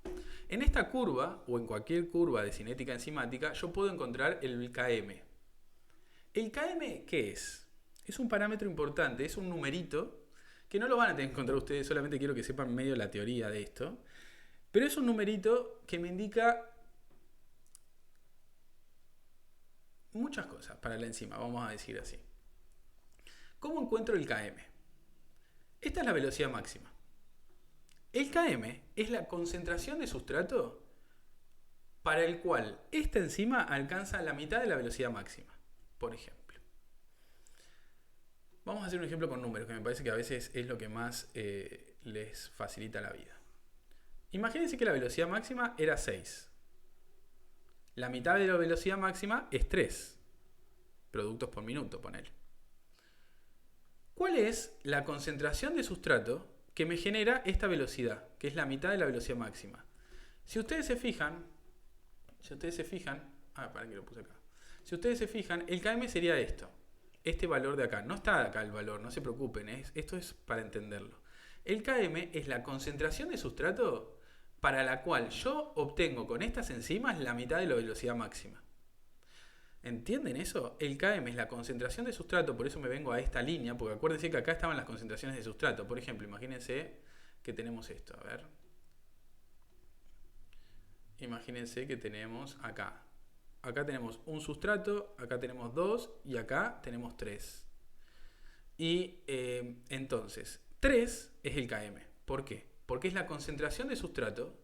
En esta curva, o en cualquier curva de cinética enzimática, yo puedo encontrar el Km. ¿El Km qué es? Es un parámetro importante, es un numerito, que no lo van a tener que encontrar ustedes, solamente quiero que sepan medio la teoría de esto. Pero es un numerito que me indica muchas cosas para la enzima, vamos a decir así. ¿Cómo encuentro el Km? Esta es la velocidad máxima. El Km es la concentración de sustrato para el cual esta enzima alcanza la mitad de la velocidad máxima, por ejemplo. Vamos a hacer un ejemplo con números, que me parece que a veces es lo que más les facilita la vida. Imagínense que la velocidad máxima era 6. La mitad de la velocidad máxima es 3 productos por minuto, ponele. ¿Cuál es la concentración de sustrato que me genera esta velocidad, que es la mitad de la velocidad máxima? Si ustedes se fijan, para que lo puse acá. Si ustedes se fijan, el Km sería esto, este valor de acá. No está acá el valor, no se preocupen, esto es para entenderlo. El Km es la concentración de sustrato para la cual yo obtengo con estas enzimas la mitad de la velocidad máxima. ¿Entienden eso? El Km es la concentración de sustrato, por eso me vengo a esta línea, porque acuérdense que acá estaban las concentraciones de sustrato. Por ejemplo, imagínense que tenemos esto, a ver. Imagínense que tenemos acá. Acá tenemos un sustrato, acá tenemos 2 y acá tenemos 3. Y entonces, 3 es el Km. ¿Por qué? Porque es la concentración de sustrato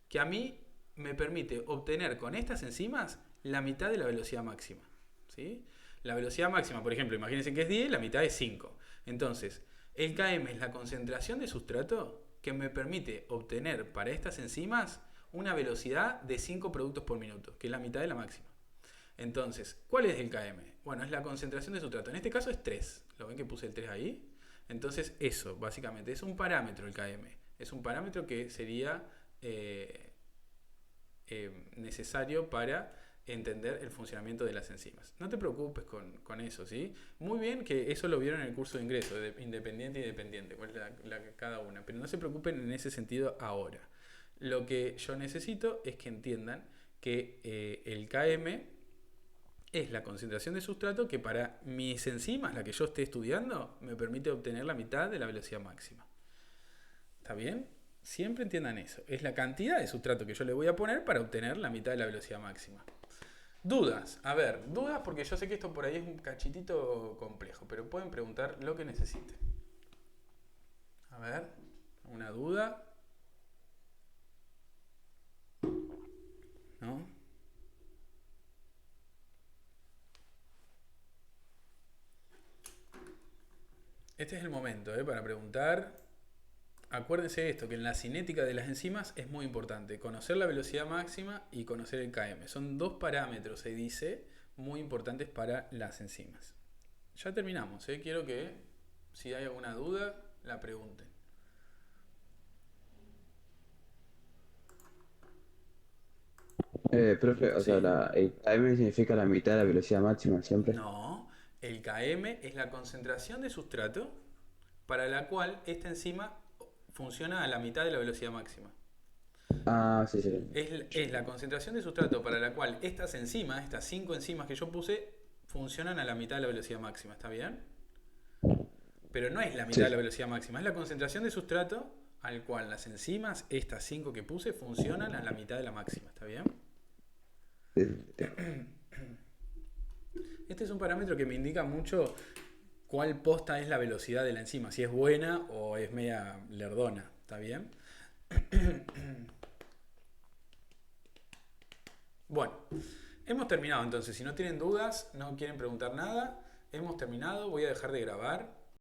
que a mí me permite obtener con estas enzimas la mitad de la velocidad máxima. ¿Sí? La velocidad máxima, por ejemplo, imagínense que es 10, la mitad es 5. Entonces, el Km es la concentración de sustrato que me permite obtener para estas enzimas una velocidad de 5 productos por minuto, que es la mitad de la máxima. Entonces, ¿cuál es el Km? Bueno, es la concentración de sustrato. En este caso es 3. ¿Lo ven que puse el 3 ahí? Entonces, eso, básicamente, es un parámetro el Km. Es un parámetro que sería necesario para entender el funcionamiento de las enzimas. No te preocupes con eso, ¿sí? Muy bien que eso lo vieron en el curso de ingreso, de independiente y dependiente, cuál es cada una, pero no se preocupen en ese sentido ahora. Lo que yo necesito es que entiendan que el Km es la concentración de sustrato que para mis enzimas, la que yo esté estudiando, me permite obtener la mitad de la velocidad máxima. ¿Está bien? Siempre entiendan eso. Es la cantidad de sustrato que yo le voy a poner para obtener la mitad de la velocidad máxima. Dudas. A ver, dudas porque yo sé que esto por ahí es un cachitito complejo, pero pueden preguntar lo que necesiten. A ver, ¿una duda? ¿No? Este es el momento para preguntar. Acuérdense de esto, que en la cinética de las enzimas es muy importante conocer la velocidad máxima y conocer el Km. Son dos parámetros, se dice, muy importantes para las enzimas. Ya terminamos, quiero que si hay alguna duda, la pregunten. Profe, o sea, el km significa la mitad de la velocidad máxima siempre. No, el Km es la concentración de sustrato para la cual esta enzima funciona a la mitad de la velocidad máxima. Ah, sí, sí. Es la concentración de sustrato para la cual estas enzimas, estas 5 enzimas que yo puse, funcionan a la mitad de la velocidad máxima, ¿está bien? Pero no es la mitad de la velocidad máxima, es la concentración de sustrato al cual las enzimas, estas 5 que puse, funcionan a la mitad de la máxima, ¿está bien? Este es un parámetro que me indica mucho cuál posta es la velocidad de la enzima, si es buena o es media lerdona, ¿está bien? Bueno, hemos terminado entonces. Si no tienen dudas, no quieren preguntar nada, hemos terminado. Voy a dejar de grabar.